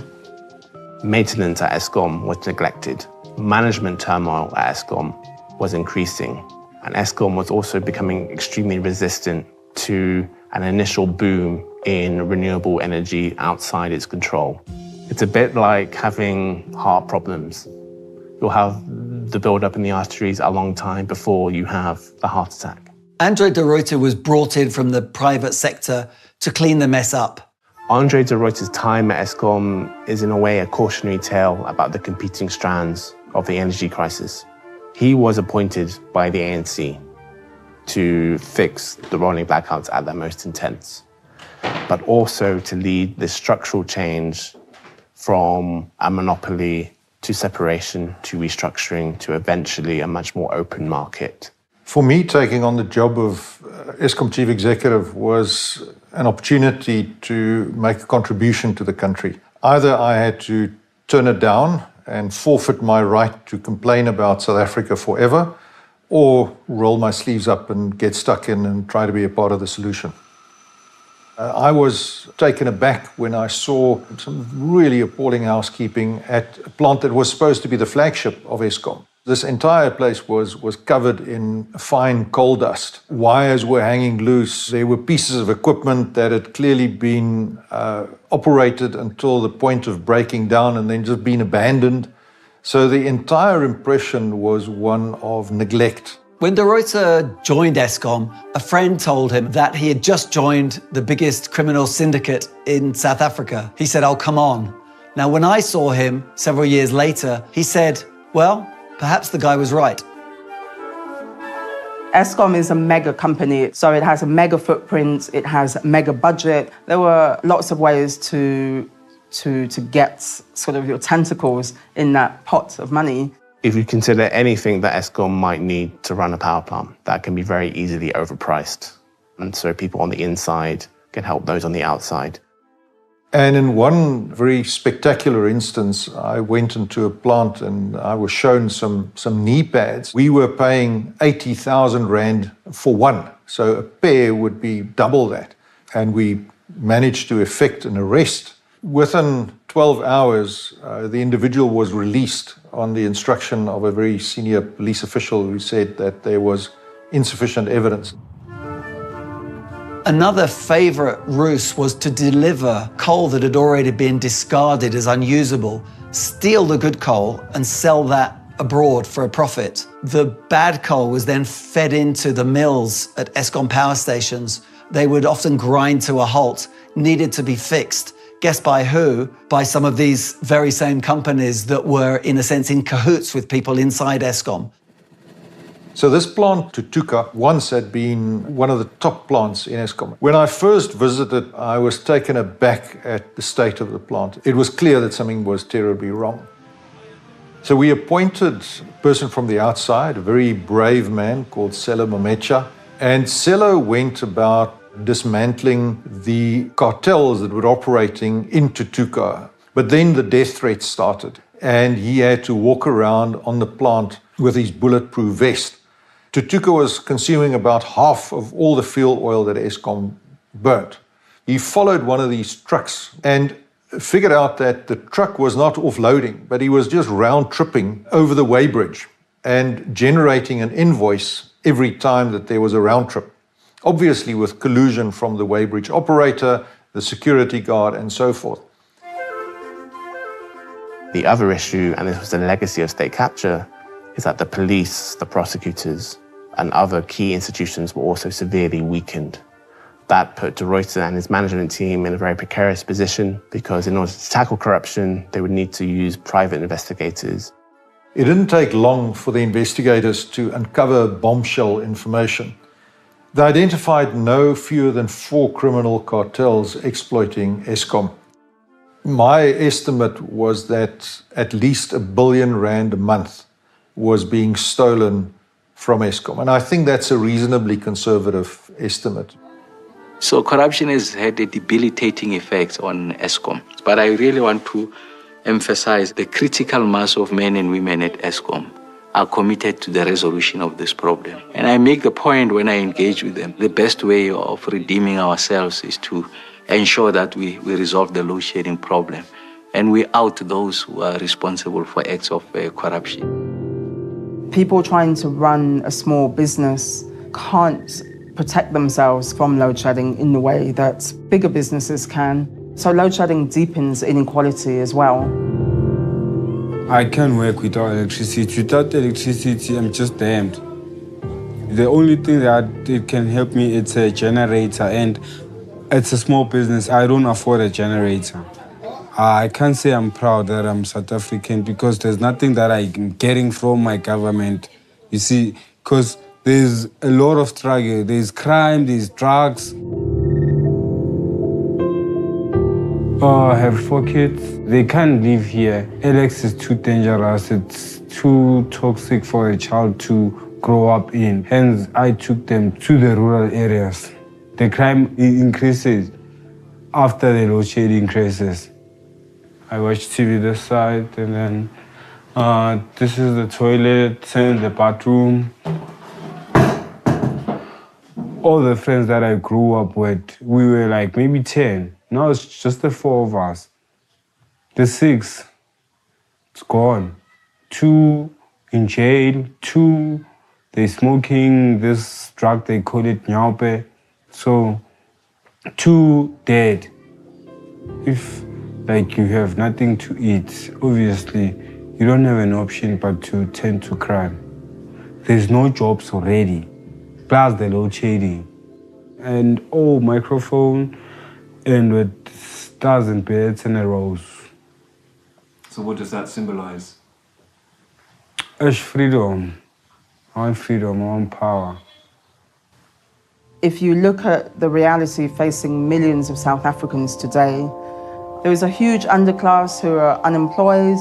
Maintenance at Eskom was neglected. Management turmoil at Eskom was increasing. And Eskom was also becoming extremely resistant to an initial boom in renewable energy outside its control. It's a bit like having heart problems. You'll have the build-up in the arteries a long time before you have the heart attack. Andre de Ruyter was brought in from the private sector to clean the mess up. Andre de Ruyter's time at Eskom is in a way a cautionary tale about the competing strands of the energy crisis. He was appointed by the ANC to fix the rolling blackouts at their most intense, but also to lead this structural change from a monopoly to separation, to restructuring, to eventually a much more open market. For me, taking on the job of Eskom Chief Executive was an opportunity to make a contribution to the country. Either I had to turn it down and forfeit my right to complain about South Africa forever, or roll my sleeves up and get stuck in and try to be a part of the solution. I was taken aback when I saw some really appalling housekeeping at a plant that was supposed to be the flagship of Eskom. This entire place was covered in fine coal dust. Wires were hanging loose. There were pieces of equipment that had clearly been operated until the point of breaking down and then just been abandoned. So the entire impression was one of neglect. When De Ruyter joined Eskom, a friend told him that he had just joined the biggest criminal syndicate in South Africa. He said, "Oh, come on." Now, when I saw him several years later, he said, well, perhaps the guy was right. Eskom is a mega company, so it has a mega footprint, it has a mega budget. There were lots of ways to get sort of your tentacles in that pot of money. If you consider anything that Eskom might need to run a power plant, that can be very easily overpriced. And so people on the inside can help those on the outside. And in one very spectacular instance, I went into a plant and I was shown some knee pads. We were paying 80,000 Rand for one, so a pair would be double that. And we managed to effect an arrest. Within 12 hours, the individual was released on the instruction of a very senior police official who said that there was insufficient evidence. Another favourite ruse was to deliver coal that had already been discarded as unusable, steal the good coal and sell that abroad for a profit. The bad coal was then fed into the mills at Eskom power stations. They would often grind to a halt, needed to be fixed. Guess by who? By some of these very same companies that were, in a sense, in cahoots with people inside Eskom. So this plant, Tutuka, once had been one of the top plants in Eskom. When I first visited, I was taken aback at the state of the plant. It was clear that something was terribly wrong. So we appointed a person from the outside, a very brave man called Sello Mamecha, and Sello went about dismantling the cartels that were operating in Tutuka. But then the death threats started, and he had to walk around on the plant with his bulletproof vest. Tutuka was consuming about half of all the fuel oil that Eskom burnt. He followed one of these trucks and figured out that the truck was not offloading, but he was just round-tripping over the weighbridge and generating an invoice every time that there was a round trip. Obviously with collusion from the weighbridge operator, the security guard, and so forth. The other issue, and this was the legacy of state capture, is that the police, the prosecutors, and other key institutions were also severely weakened. That put De Ruyter and his management team in a very precarious position because in order to tackle corruption, they would need to use private investigators. It didn't take long for the investigators to uncover bombshell information. They identified no fewer than 4 criminal cartels exploiting Eskom. My estimate was that at least R1 billion a month was being stolen from Eskom. And I think that's a reasonably conservative estimate. So corruption has had a debilitating effect on Eskom. But I really want to emphasize the critical mass of men and women at Eskom are committed to the resolution of this problem. And I make the point when I engage with them, the best way of redeeming ourselves is to ensure that we resolve the load shedding problem and we out those who are responsible for acts of corruption. People trying to run a small business can't protect themselves from load shedding in the way that bigger businesses can. So load shedding deepens inequality as well. I can't work without electricity. Without electricity, I'm just damned. The only thing that it can help me, it's a generator, and it's a small business. I don't afford a generator. I can't say I'm proud that I'm South African because there's nothing that I'm getting from my government. You see, because there's a lot of struggle. There's crime, there's drugs. I have 4 kids. They can't live here. Alex is too dangerous. It's too toxic for a child to grow up in. Hence, I took them to the rural areas. The crime increases after the load shedding increases. I watch TV this side, and then this is the toilet and the bathroom. All the friends that I grew up with, we were like maybe 10. Now it's just the 4 of us. The 6, it's gone. 2 in jail, 2, they smoking this drug, they call it nyaupe. So, 2 dead. If like you have nothing to eat, obviously you don't have an option but to tend to crime. There's no jobs already, plus the load shedding. And microphone and with stars and beds and a rose. So what does that symbolize? It's freedom. I want freedom, I want power. If you look at the reality facing millions of South Africans today, there is a huge underclass who are unemployed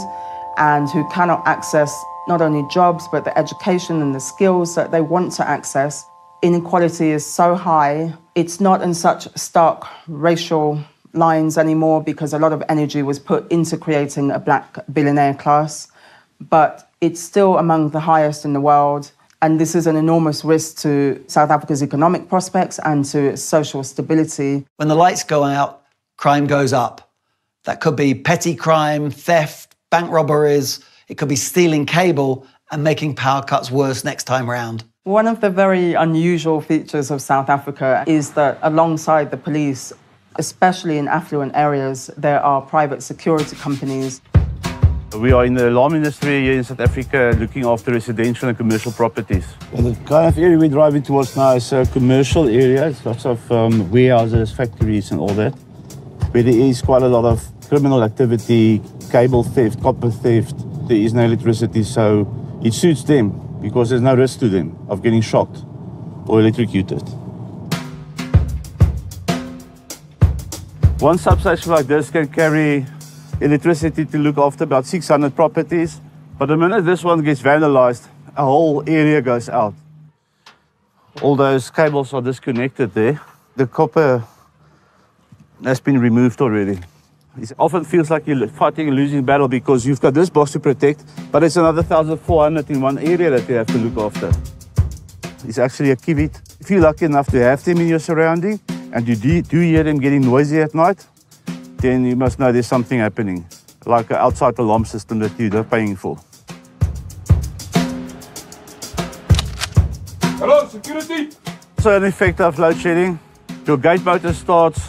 and who cannot access not only jobs, but the education and the skills that they want to access. Inequality is so high. It's not in such stark racial lines anymore because a lot of energy was put into creating a black billionaire class, but it's still among the highest in the world. And this is an enormous risk to South Africa's economic prospects and to its social stability. When the lights go out, crime goes up. That could be petty crime, theft, bank robberies. It could be stealing cable and making power cuts worse next time round. One of the very unusual features of South Africa is that alongside the police, especially in affluent areas, there are private security companies. We are in the alarm industry here in South Africa looking after residential and commercial properties. Well, the kind of area we're driving towards now is a commercial area. It's lots of warehouses, factories and all that, where there is quite a lot of criminal activity, cable theft, copper theft. There is no electricity, so it suits them because there's no risk to them of getting shocked or electrocuted. One substation like this can carry electricity to look after about 600 properties. But the minute this one gets vandalized, a whole area goes out. All those cables are disconnected there. The copper has been removed already. It often feels like you're fighting a losing battle because you've got this box to protect, but it's another 1,400 in one area that you have to look after. It's actually a kibit. If you're lucky enough to have them in your surrounding and you do hear them getting noisy at night, then you must know there's something happening, like an outside alarm system that you're paying for. Hello, security! So an effect of load shedding, your gate motor starts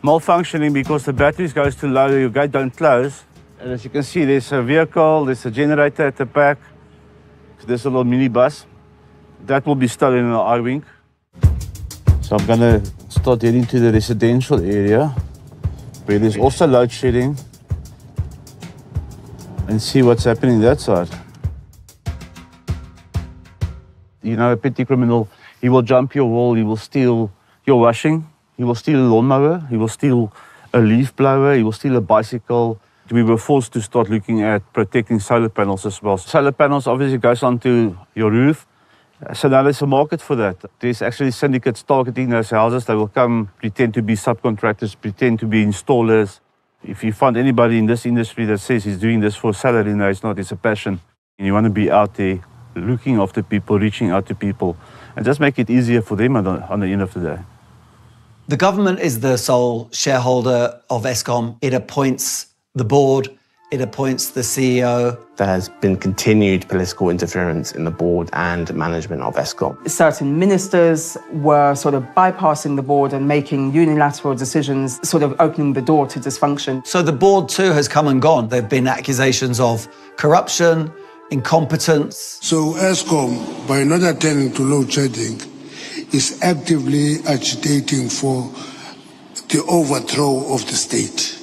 malfunctioning because the batteries goes too low, your gate don't close. And as you can see, there's a vehicle, there's a generator at the back. There's a little minibus. That will be stolen in the I-wing. So I'm gonna start heading to the residential area where there's also load shedding and see what's happening that side. You know, a petty criminal, he will jump your wall, he will steal your washing, he will steal a lawnmower, he will steal a leaf blower, he will steal a bicycle. We were forced to start looking at protecting solar panels as well. Solar panels obviously goes onto your roof. So now there's a market for that. There's actually syndicates targeting those houses. They will come, pretend to be subcontractors, pretend to be installers. If you find anybody in this industry that says he's doing this for salary, no, it's not, it's a passion. And you want to be out there looking after people, reaching out to people, and just make it easier for them on the end of the day. The government is the sole shareholder of Eskom. It appoints the board, it appoints the CEO. There has been continued political interference in the board and management of Eskom. Certain ministers were sort of bypassing the board and making unilateral decisions, sort of opening the door to dysfunction. So the board too has come and gone. There have been accusations of corruption, incompetence. So Eskom, by not attending to load shedding, is actively agitating for the overthrow of the state.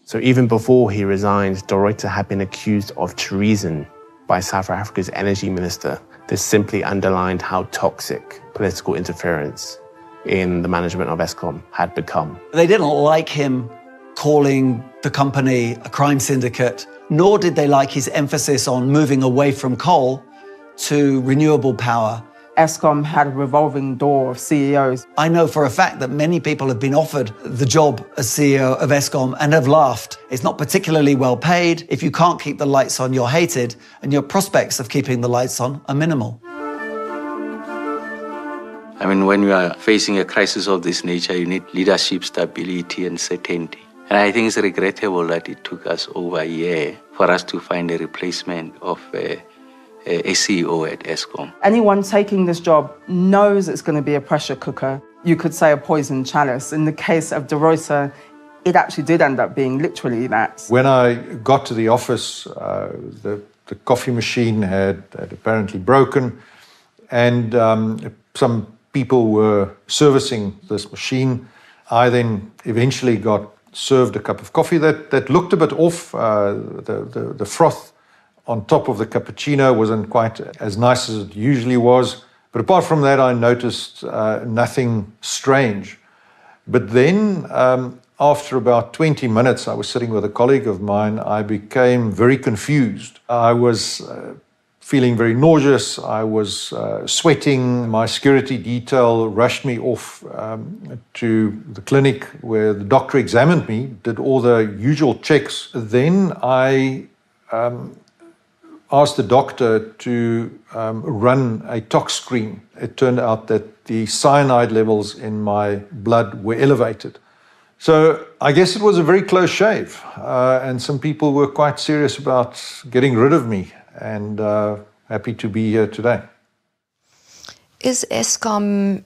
So even before he resigned, De Ruyter had been accused of treason by South Africa's energy minister. This simply underlined how toxic political interference in the management of Eskom had become. They didn't like him calling the company a crime syndicate, nor did they like his emphasis on moving away from coal to renewable power. Eskom had a revolving door of CEOs. I know for a fact that many people have been offered the job as CEO of Eskom and have laughed. It's not particularly well paid. If you can't keep the lights on, you're hated, and your prospects of keeping the lights on are minimal. I mean, when you are facing a crisis of this nature, you need leadership, stability, and certainty. And I think it's regrettable that it took us over a year for us to find a replacement of a CEO at Eskom. Anyone taking this job knows it's going to be a pressure cooker. You could say a poisoned chalice. In the case of De Ruyter, it actually did end up being literally that. When I got to the office, the coffee machine had apparently broken, and some people were servicing this machine. I then eventually got served a cup of coffee that looked a bit off. The froth on top of the cappuccino wasn't quite as nice as it usually was. But apart from that, I noticed nothing strange. But then, after about 20 minutes, I was sitting with a colleague of mine, I became very confused. I was feeling very nauseous. I was sweating. My security detail rushed me off to the clinic where the doctor examined me, did all the usual checks. Then I asked the doctor to run a tox screen. It turned out that the cyanide levels in my blood were elevated. So I guess it was a very close shave, and some people were quite serious about getting rid of me, and happy to be here today. Is Eskom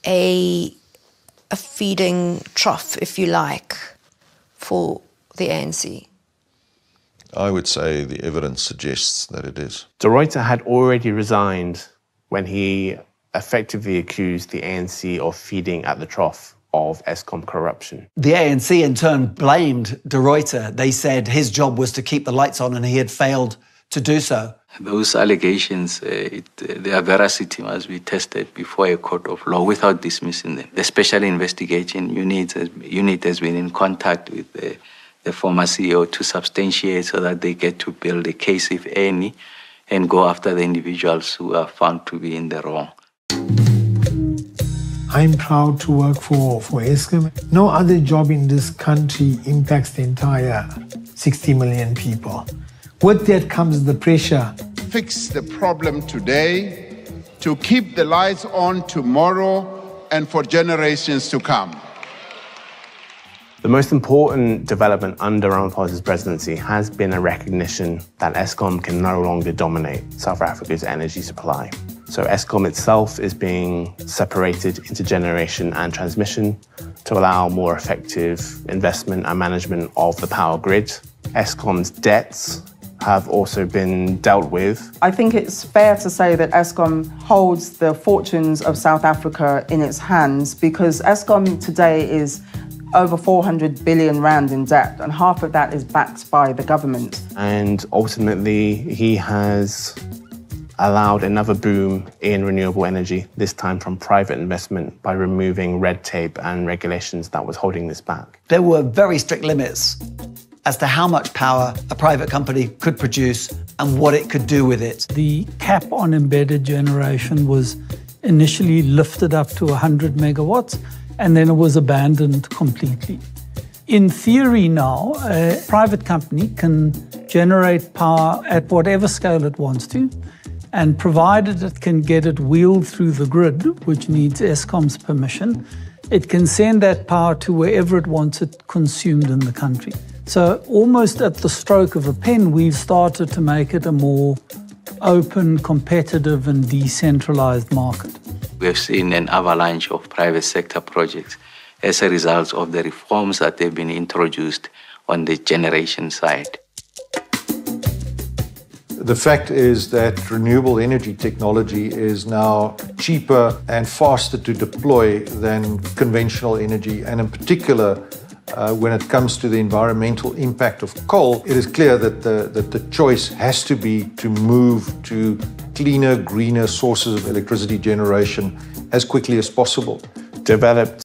a feeding trough, if you like, for the ANC? I would say the evidence suggests that it is. De Ruyter had already resigned when he effectively accused the ANC of feeding at the trough of Eskom corruption. The ANC in turn blamed De Ruyter. They said his job was to keep the lights on and he had failed to do so. Those allegations, their veracity must be tested before a court of law without dismissing them. The Special Investigation Unit has been in contact with the former CEO to substantiate so that they get to build a case, if any, and go after the individuals who are found to be in the wrong. I'm proud to work for Eskom. No other job in this country impacts the entire 60 million people. With that comes the pressure. Fix the problem today to keep the lights on tomorrow and for generations to come. The most important development under Ramaphosa's presidency has been a recognition that Eskom can no longer dominate South Africa's energy supply. So Eskom itself is being separated into generation and transmission to allow more effective investment and management of the power grid. Eskom's debts have also been dealt with. I think it's fair to say that Eskom holds the fortunes of South Africa in its hands, because Eskom today is over 400 billion rand in debt, and half of that is backed by the government. And ultimately, he has allowed another boom in renewable energy, this time from private investment, by removing red tape and regulations that was holding this back. There were very strict limits as to how much power a private company could produce and what it could do with it. The cap on embedded generation was initially lifted up to 100 megawatts, and then it was abandoned completely. In theory now, a private company can generate power at whatever scale it wants to, and provided it can get it wheeled through the grid, which needs Eskom's permission, it can send that power to wherever it wants it consumed in the country. So almost at the stroke of a pen, we've started to make it a more open, competitive and decentralized market. We have seen an avalanche of private sector projects as a result of the reforms that have been introduced on the generation side. The fact is that renewable energy technology is now cheaper and faster to deploy than conventional energy, and in particular, when it comes to the environmental impact of coal, it is clear that the choice has to be to move to cleaner, greener sources of electricity generation as quickly as possible. Developed